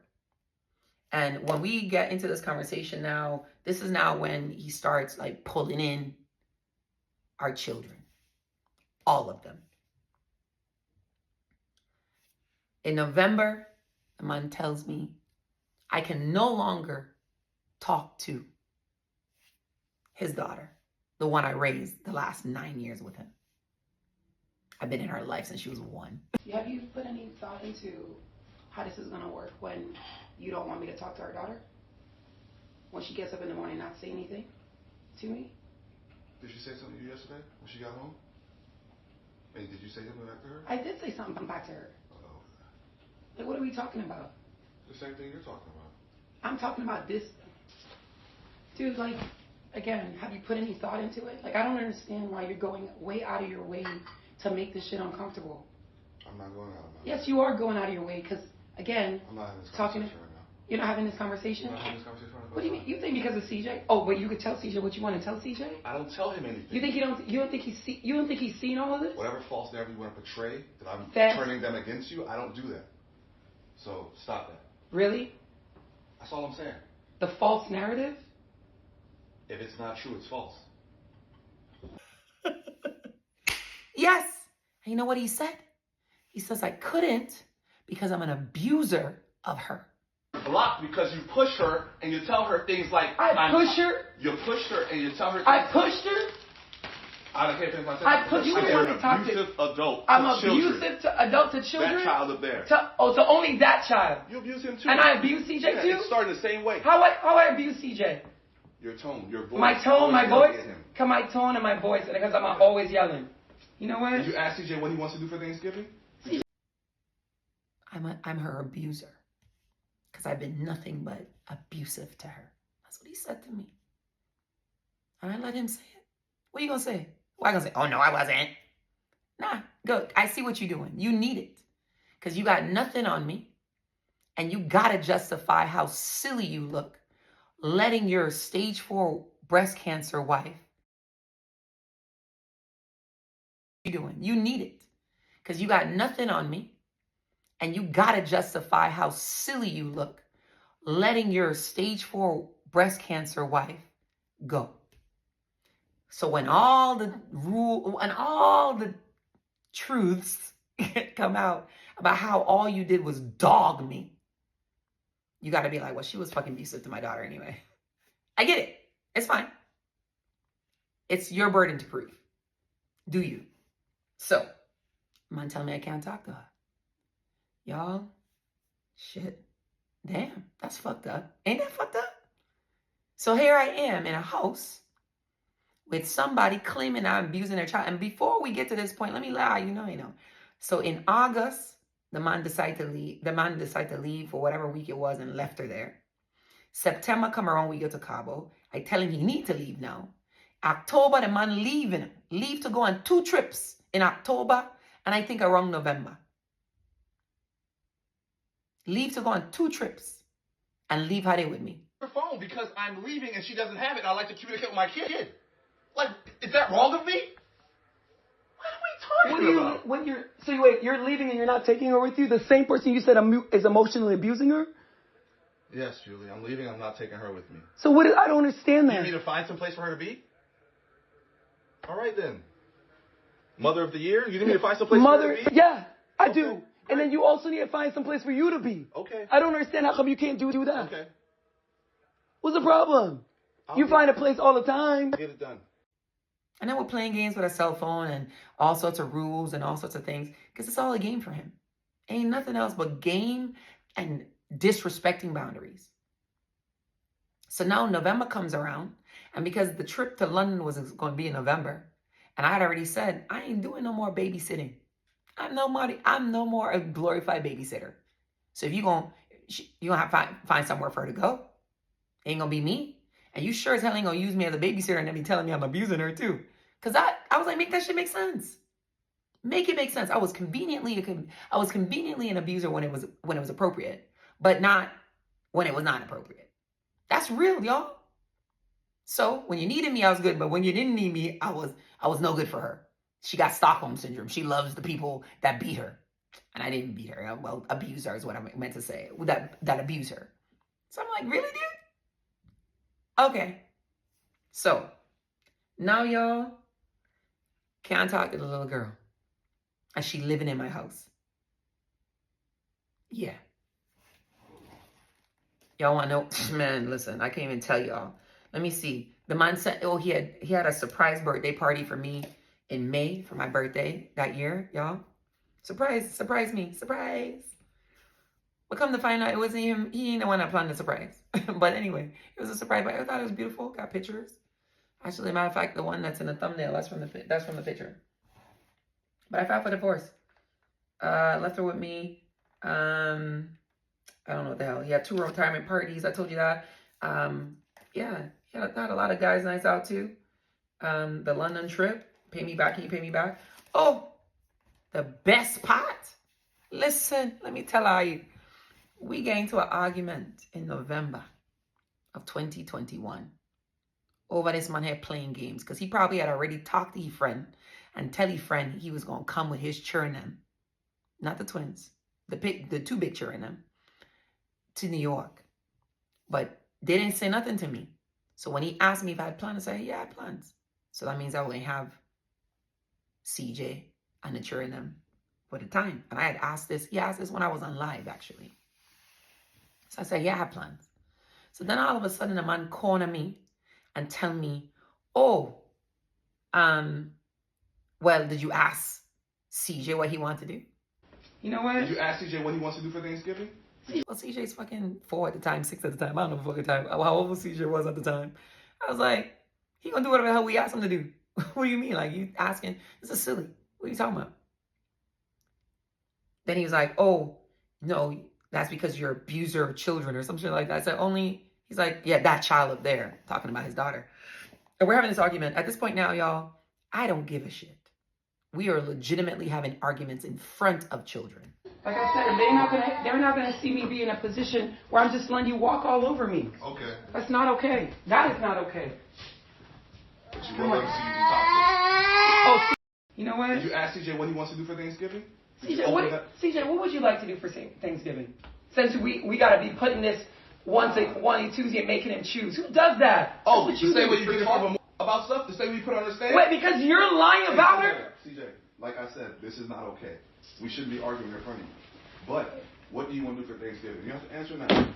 And when we get into this conversation now, this is now when he starts like pulling in our children. All of them. In November, the man tells me I can no longer talk to his daughter, the one I raised the last 9 years with him. I've been in her life since she was 1. Have you put any thought into how this is going to work when you don't want me to talk to our daughter? When she gets up in the morning and not say anything to me? Did she say something to you yesterday when she got home? Hey, did you say something back to her? I did say something back to her. Uh-oh. Like, what are we talking about? The same thing you're talking about. I'm talking about this. Dude, like, again, have you put any thought into it? Like, I don't understand why you're going way out of your way to make this shit uncomfortable. I'm not going out of my way. Yes, you are going out of your way because, again, I'm not having this conversation right now. You're not having this conversation? I'm not having this conversation right now. What do you mean? You think because of CJ? Oh, but you could tell CJ what you want to tell CJ? I don't tell him anything. You don't think he's seen all of this? Whatever false narrative you want to portray that I'm turning them against you, I don't do that. So stop that. Really? That's all I'm saying. The false narrative? If it's not true, it's false. Yes. And you know what he said? He says, I couldn't because I'm an abuser of her. Blocked because you push her and you tell her things like I push her? You pushed her and you tell her things I pushed her? I don't care if it's I pushed her. You're an abusive adult. I'm abusive to adult to children? That child up there. To only that child. You abuse him too. And I abuse CJ too? It's starting the same way. How I abuse CJ? Your tone, your voice. My tone, my voice? Come my tone and my voice because I'm always yelling. You know what? Did you ask CJ what he wants to do for Thanksgiving? I'm her abuser. Because I've been nothing but abusive to her. That's what he said to me. And I let him say it. What are you going to say? What are you going to say? Oh, no, I wasn't. Nah, go. I see what you're doing. You need it. Because you got nothing on me. And you got to justify how silly you look letting your stage 4 breast cancer wife. What are you doing? You need it. Because you got nothing on me. And you got to justify how silly you look letting your stage 4 breast cancer wife go. So when all the truths come out about how all you did was dog me, you got to be like, well, she was fucking abusive to my daughter anyway. I get it. It's fine. It's your burden to prove. Do you? So, man telling me I can't talk to her. Y'all, shit, damn, that's fucked up. Ain't that fucked up? So here I am in a house with somebody claiming I'm abusing their child. And before we get to this point, let me lie, you know. So in August, the man decided to leave for whatever week it was and left her there. September come around, we go to Cabo. I tell him he need to leave now. October, the man leave to go on 2 trips in October and I think around November. Leave to go on 2 trips and leave her there with me. Her phone because I'm leaving and she doesn't have it and I like to communicate with my kid. Like, is that wrong of me? What are we talking about? You're leaving and you're not taking her with you? The same person you said is emotionally abusing her? Yes, Julie, I'm leaving. I'm not taking her with me. So I don't understand that. You need me to find some place for her to be? All right, then. Mother of the year? You need me to find some place for her to be? Yeah, I Okay, do. great. And then you also need to find some place for you to be. Okay. I don't understand how come you can't do that. Okay. What's the problem? You find a place all the time. Get it done. And then we're playing games with a cell phone and all sorts of rules and all sorts of things because it's all a game for him. Ain't nothing else but game and disrespecting boundaries. So now November comes around, and because the trip to London was going to be in November, and I had already said, I ain't doing no more babysitting. I'm no more a glorified babysitter. So if you gonna have to find somewhere for her to go, it ain't gonna be me. And you sure as hell ain't gonna use me as a babysitter and then be telling me I'm abusing her too. Cause I was like, make that shit make sense. Make it make sense. I was conveniently an abuser when it was appropriate, but not when it was not appropriate. That's real, y'all. So when you needed me, I was good, but when you didn't need me, I was no good for her. She got Stockholm syndrome. She loves the people that beat her. And I didn't beat her. Well, abuse her is what I meant to say. That abuse her. So I'm like, really, dude? Okay. So now y'all can't talk to the little girl. And she living in my house. Yeah. Y'all want to know? Man, listen, I can't even tell y'all. Let me see. The man said, oh, he had a surprise birthday party for me in May for my birthday that year, y'all. Surprise me, surprise. But come to find out, it wasn't him. He ain't the one that planned the surprise. But anyway, it was a surprise. But I thought it was beautiful. Got pictures. Actually, matter of fact, the one that's in the thumbnail, that's from the picture. But I filed for divorce. Left her with me. I don't know what the hell. He had 2 retirement parties. I told you that. Yeah, he had a lot of guys nights out too. The London trip. Pay me back. Can you pay me back? Oh, the best part. Listen, let me tell you. We got into an argument in November of 2021 over this man here playing games because he probably had already talked to his friend and tell his friend he was going to come with his children, not the twins, the 2 big children, to New York. But they didn't say nothing to me. So when he asked me if I had plans, I said, yeah, I had plans. So that means I was going to have CJ and the children for the time. And I had asked this. He asked this when I was on live, actually. So I said, yeah, I have plans. So then all of a sudden, a man corner me and tell me, oh, well, did you ask CJ what he wanted to do? You know what? Did you ask CJ what he wants to do for Thanksgiving? Well, CJ's fucking 4 at the time, 6 at the time. I don't know the fucking time. How old CJ was at the time. I was like, he gonna do whatever the hell we asked him to do. What do you mean? Like, you asking? This is silly. What are you talking about? Then he was like, oh, no, that's because you're an abuser of children or some shit like that. I said, he's like, yeah, that child up there, talking about his daughter. And we're having this argument. At this point now, y'all, I don't give a shit. We are legitimately having arguments in front of children. Like I said, they're not gonna see me be in a position where I'm just letting you walk all over me. Okay. That's not okay. That is not okay. But you will let him see you be toxic. Oh, you know what? Did you ask CJ what he wants to do for Thanksgiving? CJ, what would you like to do for Thanksgiving? Since we gotta be putting this one Tuesday and making him choose. Who does that? Oh, to say what you get from about stuff? To say what you put on the stand? Wait, because you're lying about her? CJ, like I said, this is not okay. We shouldn't be arguing in front of you. But what do you want to do for Thanksgiving? You have to answer now.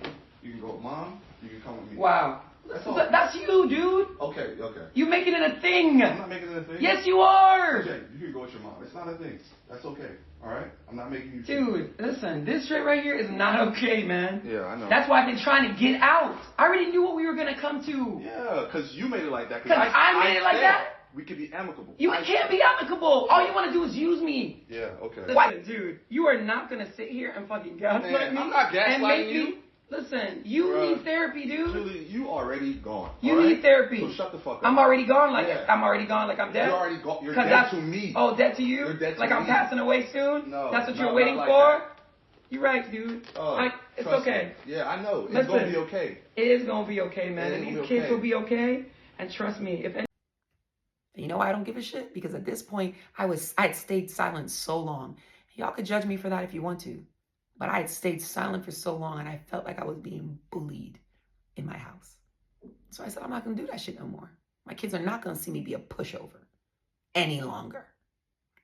You can go with Mom. You can come with me. Wow. That's you, dude. Okay. You making it a thing. I'm not making it a thing. Yes, you are. CJ, you can go with your mom. It's not a thing. That's okay. All right? I'm not making you. Dude, listen. This shit right here is not okay, man. Yeah, I know. That's why I've been trying to get out. I already knew what we were gonna come to. Yeah, because you made it like that. Because I made it like that? We could be amicable. You can't be amicable. All you want to do is use me. Yeah, okay. Listen, dude, you are not going to sit here and fucking gaslight me. I'm not gaslighting you. Listen, you need therapy, dude. Julie, you already gone. You need therapy. So shut the fuck up. I'm already gone. I'm already gone. Like I'm dead. You're already gone. You're dead to me. Oh, dead to you? You're dead to like me. I'm passing away soon? No. That's what you're waiting for? You're right, dude. It's okay. Me. Yeah, I know. It's going to be okay. It is going to be okay, man. And these kids will be okay. And trust me, if you know why I don't give a shit? Because at this point, I had stayed silent so long. Y'all could judge me for that if you want to. But I had stayed silent for so long and I felt like I was being bullied in my house. So I said, I'm not going to do that shit no more. My kids are not going to see me be a pushover. any longer.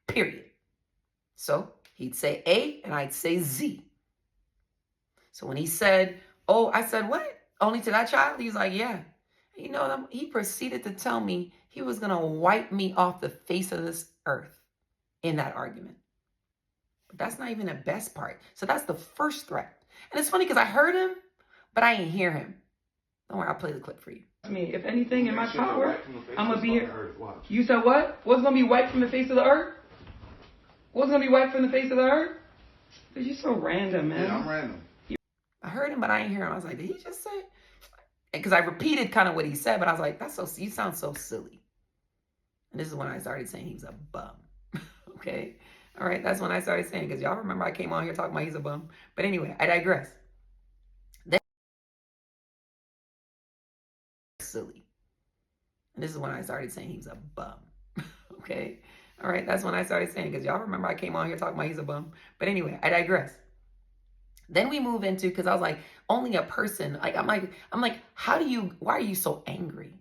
Period. So he'd say A and I'd say Z. So when he said, oh, I said, what? Only to that child? He's like, yeah. You know, he proceeded to tell me he was going to wipe me off the face of this earth in that argument. But that's not even the best part. So that's the first threat. And it's funny because I heard him, but I didn't hear him. Don't worry, I'll play the clip for you. Me, if anything in my power, I'm gonna be here. You said what? What's gonna be wiped from the face of the earth? What's gonna be wiped from the face of the earth? Dude, you're so random, man. Yeah, I'm random. I heard him, but I didn't hear him. I was like, did he just say? Because I repeated kind of what he said, but I was like, you sound so silly. And this is when I started saying he's a bum. Okay? All right, that's when I started saying, because y'all remember I came on here talking about he's a bum. But anyway, I digress. Silly. And this is when I started saying he's a bum. Okay? All right, that's when I started saying, because y'all remember I came on here talking about he's a bum. But anyway, I digress. Then we move into, because I was like, only a person, like, I'm like, why are you so angry?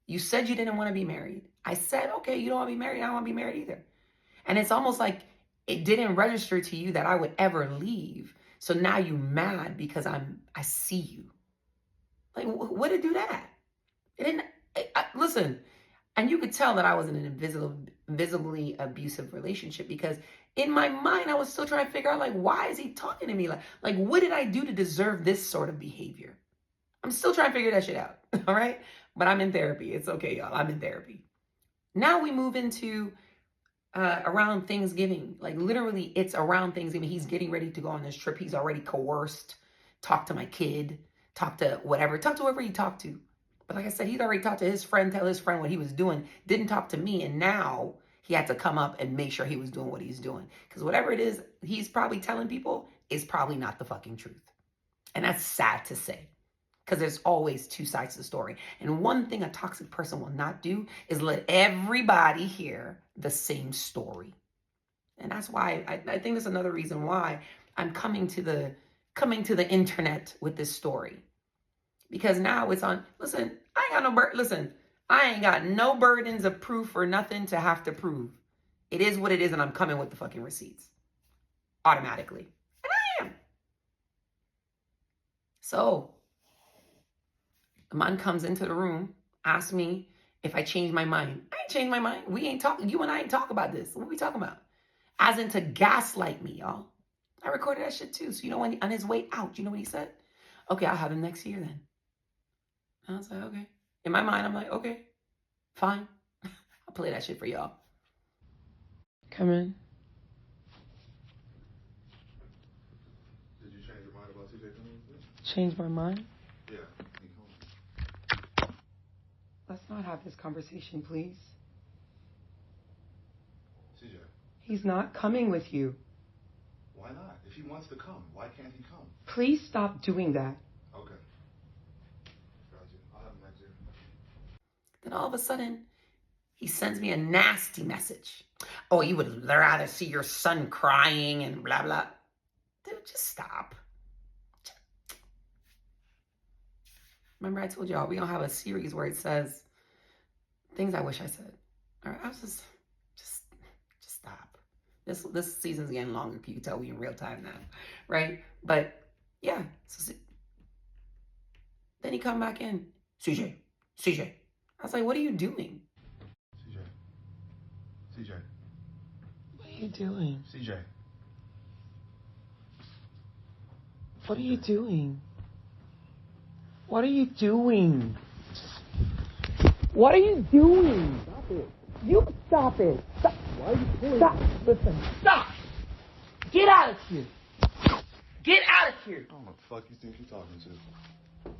You said you didn't want to be married. I said, okay, you don't want to be married. I don't want to be married either. And it's almost like it didn't register to you that I would ever leave. So now you mad because I see you. Like, what to do that? It didn't, listen, and you could tell that I was in an visibly abusive relationship because in my mind, I was still trying to figure out, like, why is he talking to me? Like, what did I do to deserve this sort of behavior? I'm still trying to figure that shit out, all right? But I'm in therapy. It's okay, y'all. I'm in therapy. Now we move into around Thanksgiving. Like, literally, it's around Thanksgiving. He's getting ready to go on this trip. He's already coerced. Talk to my kid. Talk to whatever. Talk to whoever he talked to. But like I said, he'd already talked to his friend, tell his friend what he was doing, didn't talk to me, and now he had to come up and make sure he was doing what he's doing. Because whatever it is he's probably telling people is probably not the fucking truth. And that's sad to say, because there's always two sides to the story. And one thing a toxic person will not do is let everybody hear the same story. And that's why I think that's another reason why I'm coming to the internet with this story. Because now it's on, listen, I ain't got no burdens of proof or nothing to have to prove. It is what it is, and I'm coming with the fucking receipts. Automatically. And I am. So, the man comes into the room, asks me if I changed my mind. I ain't changed my mind. We ain't talking, you and I ain't talk about this. What are we talking about? As in to gaslight me, y'all. I recorded that shit too. So you know when on his way out, you know what he said? Okay, I'll have him next year then. I was like, okay. In my mind, I'm like, okay, fine. I'll play that shit for y'all. Come in. Did you change your mind about CJ coming? Change my mind? Yeah, he home. Let's not have this conversation, please. CJ, He's not coming with you. why not? If he wants to come, why can't he come? Please stop doing that. Okay. Got you. I'll have him next year. Then all of a sudden, he sends me a nasty message. Oh, you would rather see your son crying and blah, blah. Dude, just stop. Remember I told y'all, we're going to have a series where it says things I wish I said. All right, I was just stop. This season's getting longer. You can tell we in real time now, right? But yeah, so then he come back in. CJ. I was like, what are you doing? CJ. What are you doing? CJ. What are you doing? What are you doing? What are you doing? Stop it. You stop it. Stop. Why are you pulling? Stop. Listen. Stop. Get out of here. Get out of here. I don't know what the fuck you think you're talking to.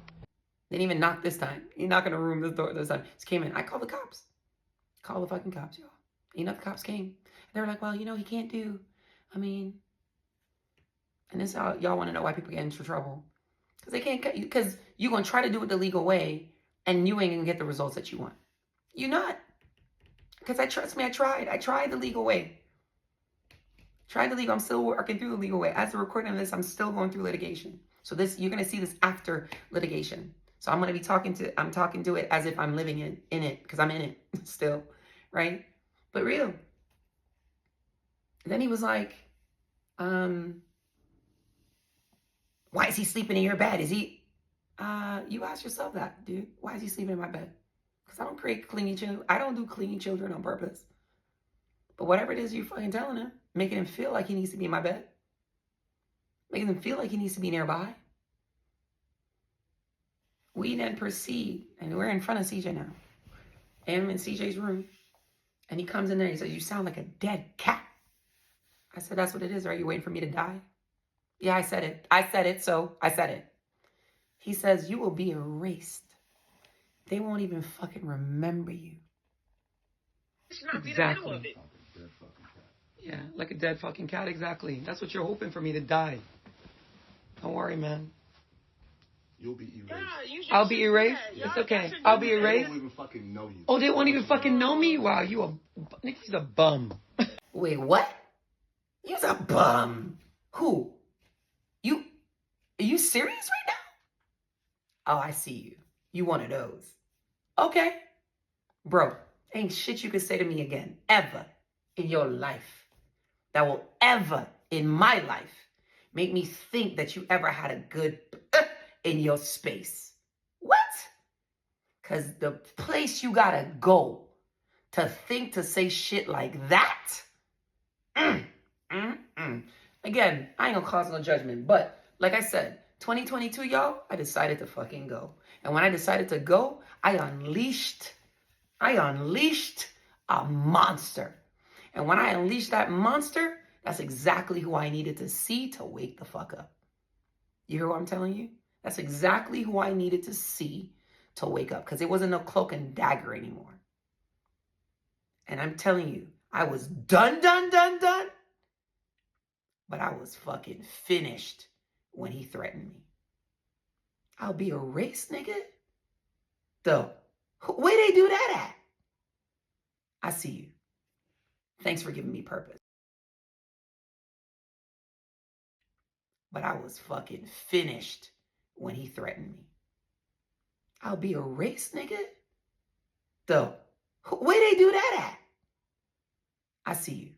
Didn't even knock this time. He knocked on the room, this door this time. Just came in. I called the cops. Call the fucking cops, y'all. You know, the cops came. They were like, well, you know, he can't do. I mean, and this is how y'all want to know why people get into trouble. Because they can't, because you're going to try to do it the legal way and you ain't going to get the results that you want. You're not. Because I tried the legal way. I'm still working through the legal way. As a recording of this, I'm still going through litigation. So this, you're going to see this after litigation. So I'm going to be talking to it as if I'm living in it, because I'm in it still, right? But real. And then he was like, why is he sleeping in your bed? Is he, you ask yourself that, dude. Why is he sleeping in my bed? Because I don't create clingy children. I don't do clingy children on purpose. But whatever it is you're fucking telling him, making him feel like he needs to be in my bed, making him feel like he needs to be nearby. We then proceed, and we're in front of CJ now. And I'm in CJ's room, and he comes in there and he says, you sound like a dead cat. I said, that's what it is. Are you waiting for me to die? Yeah, I said it. I said it, so I said it. He says, you will be erased. They won't even fucking remember you. Exactly. Yeah, like a dead fucking cat, exactly. That's what you're hoping for me to die. Don't worry, man. You'll be erased. I'll be erased? It's okay. I'll be erased? They won't even fucking know you. Oh, they won't even fucking know me? Wow, Nikki's a bum. Wait, what? You's a bum. Who? Are you serious right now? Oh, I see you. You one of those. Okay. Bro, ain't shit you could say to me again, ever, in your life, that will ever, in my life, make me think that you ever had a good in your space. What? Because the place you gotta go to think to say shit like that, Again, I ain't gonna cause no judgment, but like I said, 2022, y'all, I decided to fucking go. And when I decided to go, I unleashed a monster. And when I unleashed that monster, that's exactly who I needed to see to wake the fuck up. You hear what I'm telling you? That's exactly who I needed to see to wake up, because it wasn't no cloak and dagger anymore. And I'm telling you, I was done. But I was fucking finished when he threatened me. I'll be erased, nigga. Though, where they do that at? I see you. Thanks for giving me purpose. But I was fucking finished when he threatened me. I'll be erased, nigga. Though, where they do that at? I see you.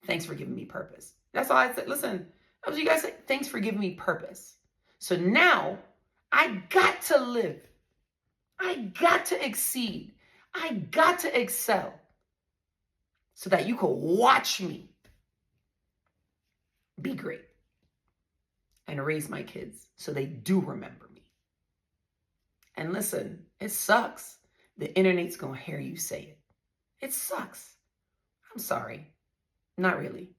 Thanks for giving me purpose. That's all I said. Listen, that was you guys say. Thanks for giving me purpose. So now I got to live. I got to exceed. I got to excel so that you could watch me be great and raise my kids so they do remember me. And listen, it sucks. The internet's going to hear you say it. It sucks. I'm sorry. Not really.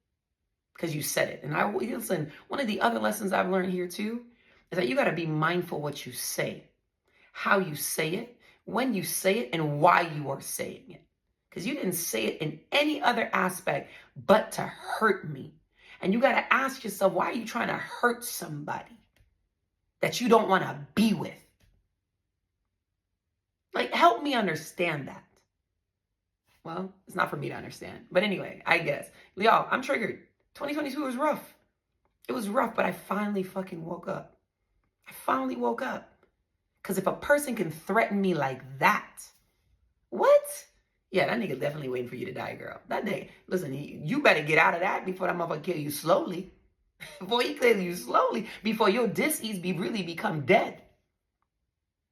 Because you said it. And listen, one of the other lessons I've learned here too is that you got to be mindful what you say, how you say it, when you say it, and why you are saying it. Because you didn't say it in any other aspect but to hurt me. And you got to ask yourself, why are you trying to hurt somebody that you don't want to be with? Like, help me understand that. Well, it's not for me to understand. But anyway, I guess. Y'all, I'm triggered. 2022 was rough. It was rough, but I finally fucking woke up. I finally woke up. Because if a person can threaten me like that, what? Yeah, that nigga definitely waiting for you to die, girl. That nigga, listen, you better get out of that before that motherfucker kill you slowly. Before he kills you slowly, before your dis-ease really become dead.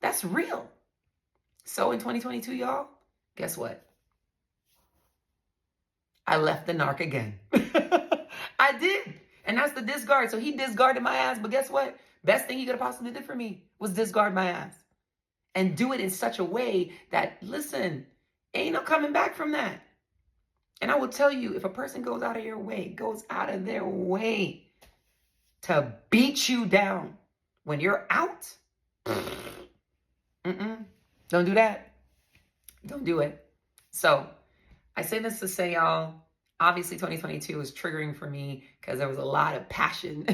That's real. So in 2022, y'all, guess what? I left the narc again. I did. And that's the discard. So he discarded my ass. But guess what? Best thing he could have possibly did for me was discard my ass. And do it in such a way that, listen, ain't no coming back from that. And I will tell you, if a person goes out of their way to beat you down when you're out, don't do that. Don't do it. So I say this to say, y'all, obviously 2022 was triggering for me because there was a lot of passion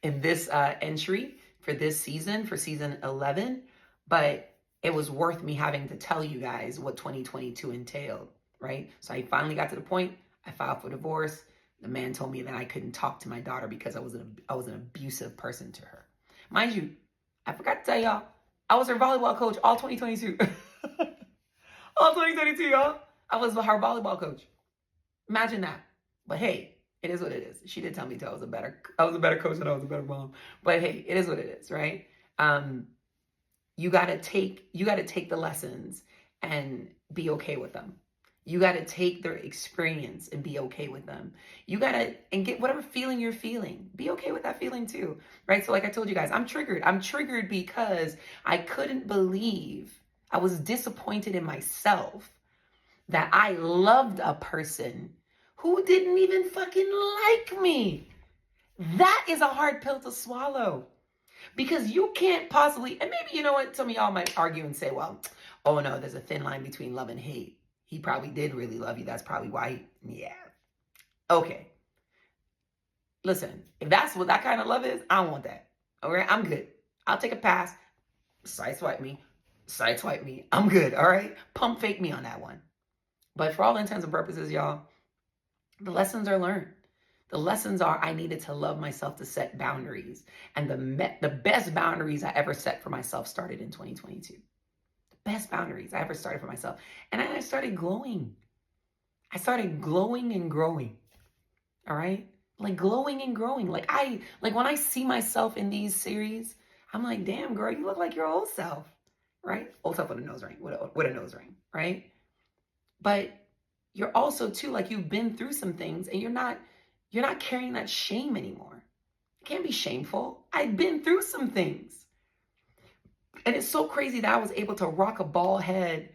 in this entry for this season, for season 11. But it was worth me having to tell you guys what 2022 entailed, right? So I finally got to the point. I filed for divorce. The man told me that I couldn't talk to my daughter because I was an abusive person to her. Mind you, I forgot to tell y'all, I was her volleyball coach all 2022. All 2022, y'all. I was her volleyball coach. Imagine that. But hey, it is what it is. She did tell me I was a better coach and I was a better mom. But hey, it is what it is, right? You gotta take the lessons and be okay with them. You gotta take their experience and be okay with them. You gotta and get whatever feeling you're feeling. Be okay with that feeling too, right? So like I told you guys, I'm triggered. I'm triggered because I couldn't believe, I was disappointed in myself that I loved a person who didn't even fucking like me. That is a hard pill to swallow. Because you can't possibly, and maybe, you know what, some of y'all might argue and say, well, oh no, there's a thin line between love and hate. He probably did really love you. That's probably why yeah. Okay. Listen, if that's what that kind of love is, I don't want that. All right, I'm good. I'll take a pass. Sideswipe me. I'm good, all right? Pump fake me on that one. But for all intents and purposes, y'all, the lessons are learned. The lessons are I needed to love myself to set boundaries. And the best boundaries I ever set for myself started in 2022. The best boundaries I ever started for myself. And I started glowing. I started glowing and growing. All right? Like glowing and growing. Like when I see myself in these series, I'm like, damn, girl, you look like your old self. Right? Old self with a nose ring. With a nose ring. Right? But you're also too, like you've been through some things and you're not carrying that shame anymore. It can't be shameful. I've been through some things. And it's so crazy that I was able to rock a bald head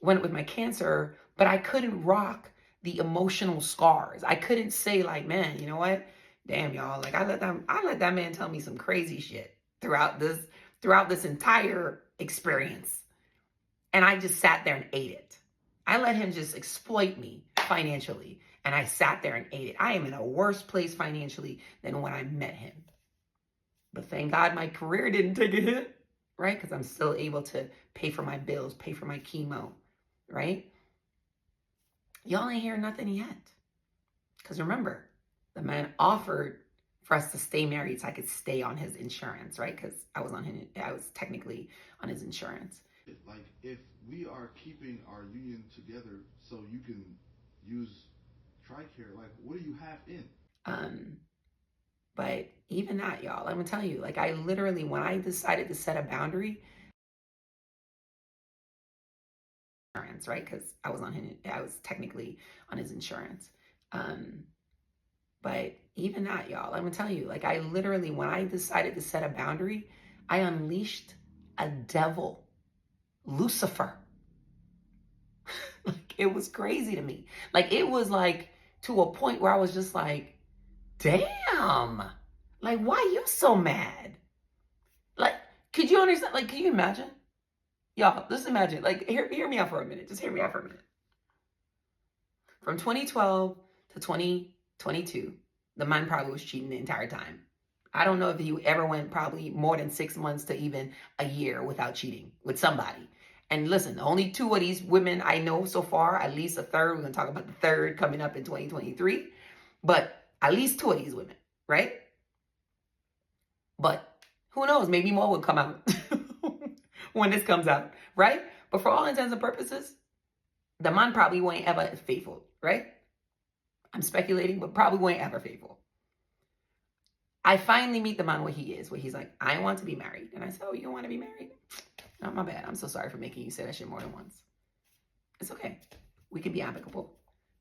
with my cancer, but I couldn't rock the emotional scars. I couldn't say like, man, you know what? Damn, y'all, like I let that man tell me some crazy shit throughout this entire experience. And I just sat there and ate it. I let him just exploit me financially. And I sat there and ate it. I am in a worse place financially than when I met him. But thank God my career didn't take a hit, right? Because I'm still able to pay for my bills, pay for my chemo, right? Y'all ain't hear nothing yet. Because remember, the man offered for us to stay married so I could stay on his insurance, right? Because I was technically on his insurance. Like, if we are keeping our union together so you can use TRICARE, like, what do you have in? But even that, y'all, I'm gonna tell you, like I literally, when I decided to set a boundary, right? Because I was technically on his insurance. But even that, y'all, I'm gonna tell you, like I literally, when I decided to set a boundary, I unleashed a devil, Lucifer. Like it was crazy to me. Like it was like to a point where I was just like, damn, like why you so mad? Like, could you understand? Like, can you imagine? Y'all, just imagine. Like, hear me out for a minute. Just hear me out for a minute. From 2012 to 2022, the man probably was cheating the entire time. I don't know if you ever went probably more than 6 months to even a year without cheating with somebody. And listen, only 2 of these women I know so far, at least a third. We're going to talk about the third coming up in 2023. But at least 2 of these women, right? But who knows? Maybe more will come out when this comes out, right? But for all intents and purposes, the man probably won't ever faithful, right? I'm speculating, but probably won't ever faithful. I finally meet the man where he is, where he's like, I want to be married. And I said, oh, you don't want to be married? No, my bad. I'm so sorry for making you say that shit more than once. It's okay. We can be amicable.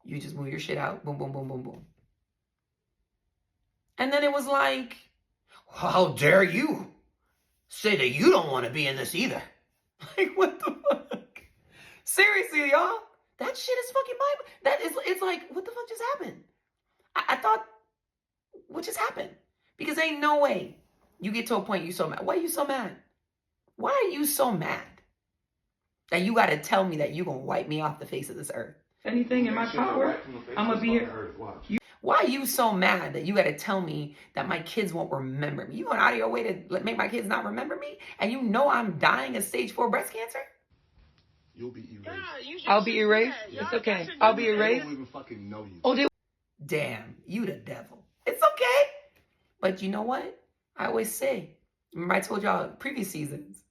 You just move your shit out. Boom, boom, boom, boom, boom. And then it was like, how dare you say that you don't want to be in this either? Like, what the fuck? Seriously, y'all? That shit is fucking Bible. It's like, what the fuck just happened? I thought, what just happened? Because ain't no way you get to a point you so mad. Why are you so mad? Why are you so mad that you got to tell me that you going to wipe me off the face of this earth? Anything in my power, I'm going to be here. Why are you so mad that you got to tell me that my kids won't remember me? You going out of your way to make my kids not remember me? And you know I'm dying of stage 4 breast cancer? You'll be erased. I'll be erased? It's okay. I'll be erased? They don't even fucking know you. Oh, Damn, you the devil. It's okay. But you know what? I always say, remember I told y'all previous seasons,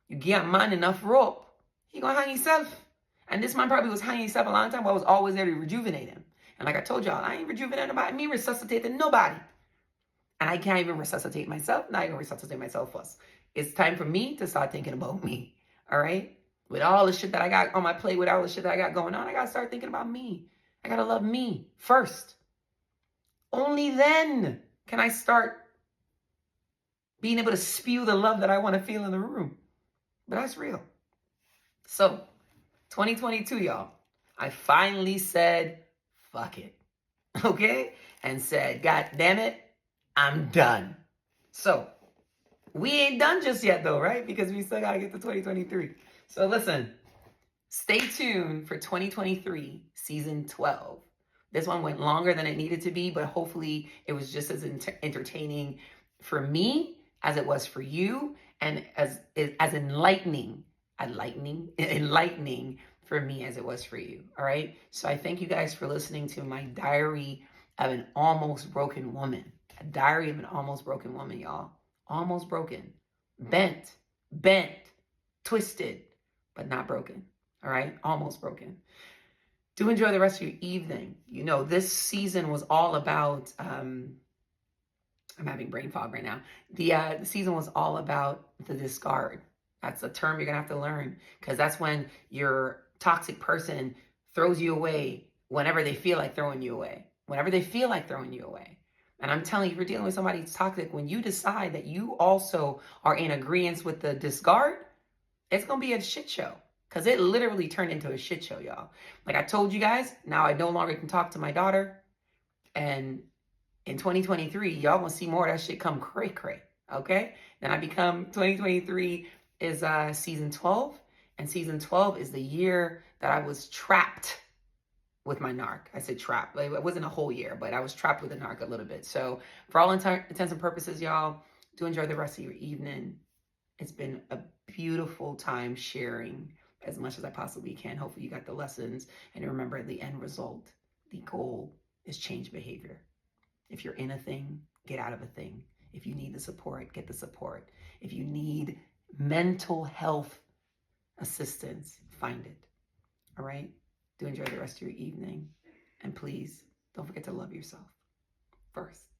you give a man enough rope, he gonna hang himself. And this man probably was hiding himself a long time, but I was always there to rejuvenate him. And like I told y'all, I ain't rejuvenating nobody. Me resuscitating nobody. And I can't even resuscitate myself. Not even resuscitate myself first. It's time for me to start thinking about me. All right? With all the shit that I got on my plate, with all the shit that I got going on, I got to start thinking about me. I got to love me first. Only then can I start being able to spew the love that I want to feel in the room. But that's real. So, 2022, y'all, I finally said, fuck it. Okay? And said, God damn it, I'm done. So, we ain't done just yet though, right? Because we still got to get to 2023. So listen, stay tuned for 2023, season 12. This one went longer than it needed to be, but hopefully it was just as entertaining for me as it was for you, and as enlightening for me as it was for you. All right. So I thank you guys for listening to my diary of an almost broken woman. A diary of an almost broken woman, y'all. Almost broken. Bent, twisted, but not broken. All right. Almost broken. Do enjoy the rest of your evening. You know, this season was all about, I'm having brain fog right now. The season was all about the discard. That's a term you're going to have to learn, because that's when your toxic person throws you away whenever they feel like throwing you away. Whenever they feel like throwing you away. And I'm telling you, if you're dealing with somebody who's toxic, when you decide that you also are in agreement with the discard, it's going to be a shit show. Because it literally turned into a shit show, y'all. Like I told you guys, now I no longer can talk to my daughter. And in 2023, y'all gonna see more of that shit come cray-cray, okay? Then 2023 is season 12. And season 12 is the year that I was trapped with my narc. I said trapped. Like, it wasn't a whole year, but I was trapped with the narc a little bit. So for all intents and purposes, y'all, do enjoy the rest of your evening. It's been a beautiful time sharing as much as I possibly can. Hopefully you got the lessons, and remember the end result. The goal is change behavior. If you're in a thing, get out of a thing. If you need the support, get the support. If you need mental health assistance, find it. All right? Do enjoy the rest of your evening. And please, don't forget to love yourself first.